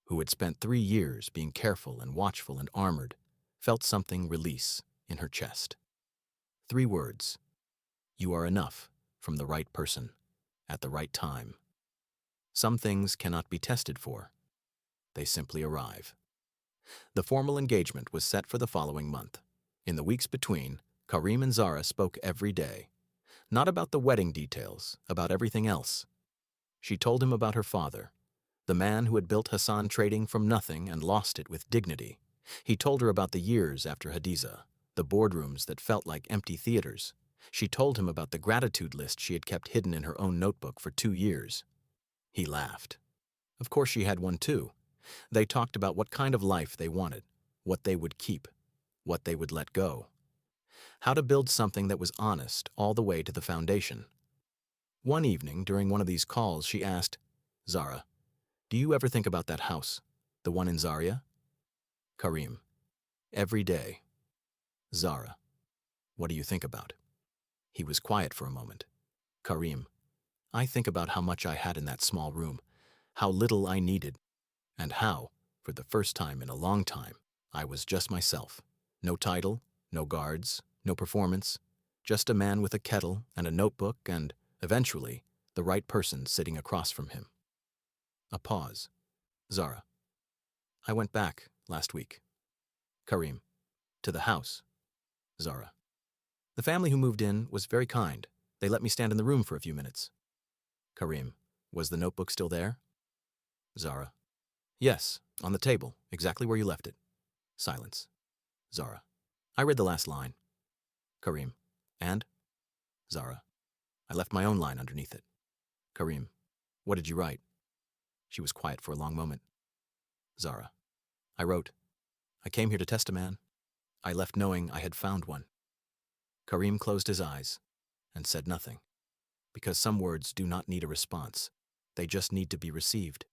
who had spent 3 years being careful and watchful and armored, felt something release in her chest. 3 words. You are enough from the right person at the right time. Some things cannot be tested for. They simply arrive. The formal engagement was set for the following month. In the weeks between, Karim and Zara spoke every day. Not about the wedding details, about everything else. She told him about her father, the man who had built Hassan Trading from nothing and lost it with dignity. He told her about the years after Hadiza, the boardrooms that felt like empty theaters. She told him about the gratitude list she had kept hidden in her own notebook for 2 years. He laughed. Of course she had one too. They talked about what kind of life they wanted, what they would keep, what they would let go. How to build something that was honest all the way to the foundation. One evening, during one of these calls, she asked, "Zara, do you ever think about that house, the one in Zaria?" Karim, "Every day." Zara, "What do you think about?" He was quiet for a moment. Karim, "I think about how much I had in that small room, how little I needed, and how, for the first time in a long time, I was just myself. No title, no guards, no performance, just a man with a kettle and a notebook and, eventually, the right person sitting across from him." A pause. Zara, "I went back last week." Karim, "To the house?" Zara, "The family who moved in was very kind. They let me stand in the room for a few minutes." Karim, "Was the notebook still there?" Zara, "Yes, on the table, exactly where you left it." Silence. Zara, "I read the last line." Karim, "And?" Zara, "I left my own line underneath it." Karim, "What did you write?" She was quiet for a long moment. Zara, "I wrote, 'I came here to test a man. I left knowing I had found one.'" Karim closed his eyes and said nothing, because some words do not need a response. They just need to be received.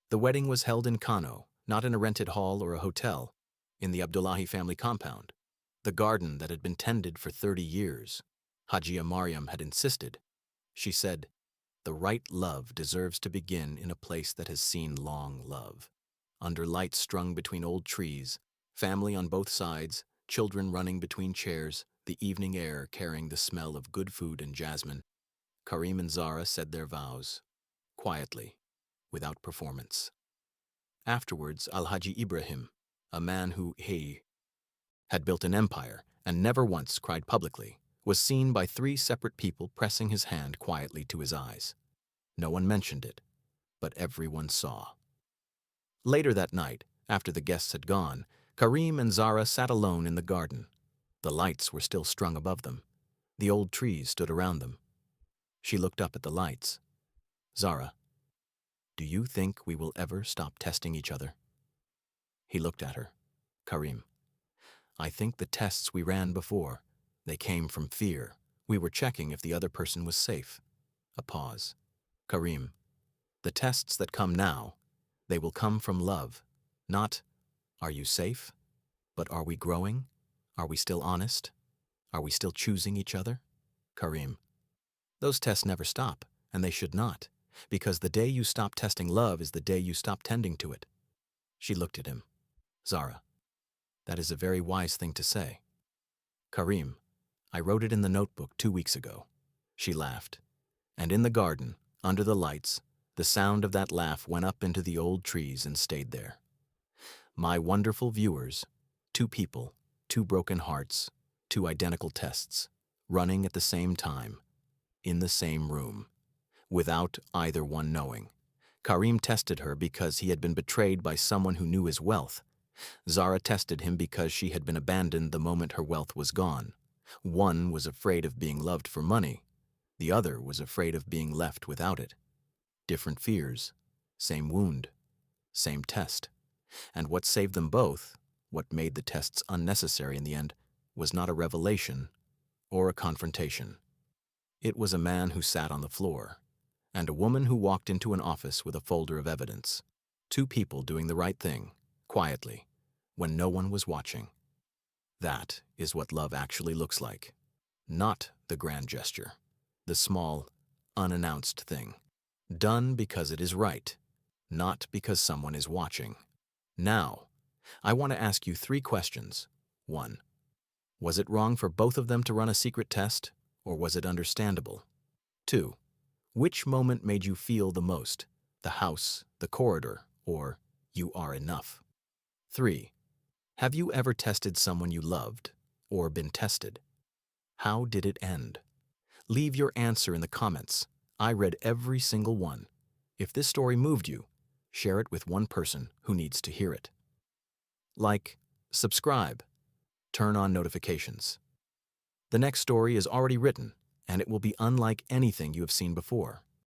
The wedding was held in Kano, not in a rented hall or a hotel, in the Abdullahi family compound, the garden that had been tended for 30 years. Hajia Maryam had insisted. She said, "The right love deserves to begin in a place that has seen long love. Under lights strung between old trees, family on both sides, children running between chairs, the evening air carrying the smell of good food and jasmine, Karim and Zara said their vows, quietly, without performance. Afterwards, Al-Haji Ibrahim, a man who, had built an empire and never once cried publicly, was seen by 3 separate people pressing his hand quietly to his eyes. No one mentioned it, but everyone saw. Later that night, after the guests had gone, Karim and Zara sat alone in the garden. The lights were still strung above them. The old trees stood around them. She looked up at the lights. "Zara, do you think we will ever stop testing each other?" He looked at her. "Karim, I think the tests we ran before, they came from fear. We were checking if the other person was safe." A pause. "Karim, the tests that come now, they will come from love. Not, are you safe? But are we growing? Are we still honest? Are we still choosing each other?" "Karim, those tests never stop, and they should not, because the day you stop testing love is the day you stop tending to it." She looked at him. "Zara, that is a very wise thing to say." "Karim, I wrote it in the notebook 2 weeks ago." She laughed. And in the garden, under the lights, the sound of that laugh went up into the old trees and stayed there. My wonderful viewers, 2 people, 2 broken hearts, 2 identical tests, running at the same time, in the same room, without either one knowing. Karim tested her because he had been betrayed by someone who knew his wealth. Zara tested him because she had been abandoned the moment her wealth was gone. One was afraid of being loved for money. The other was afraid of being left without it. Different fears, same wound, same test. And what saved them both, what made the tests unnecessary in the end, was not a revelation or a confrontation. It was a man who sat on the floor, and a woman who walked into an office with a folder of evidence. 2 people doing the right thing, quietly, when no one was watching. That is what love actually looks like. Not the grand gesture, the small, unannounced thing. Done because it is right, not because someone is watching. Now, I want to ask you 3 questions. 1. Was it wrong for both of them to run a secret test, or was it understandable? 2. Which moment made you feel the most? The house, the corridor, or you are enough? 3. Have you ever tested someone you loved, or been tested? How did it end? Leave your answer in the comments. I read every single one. If this story moved you, share it with one person who needs to hear it. Like, subscribe, turn on notifications. The next story is already written, and it will be unlike anything you have seen before.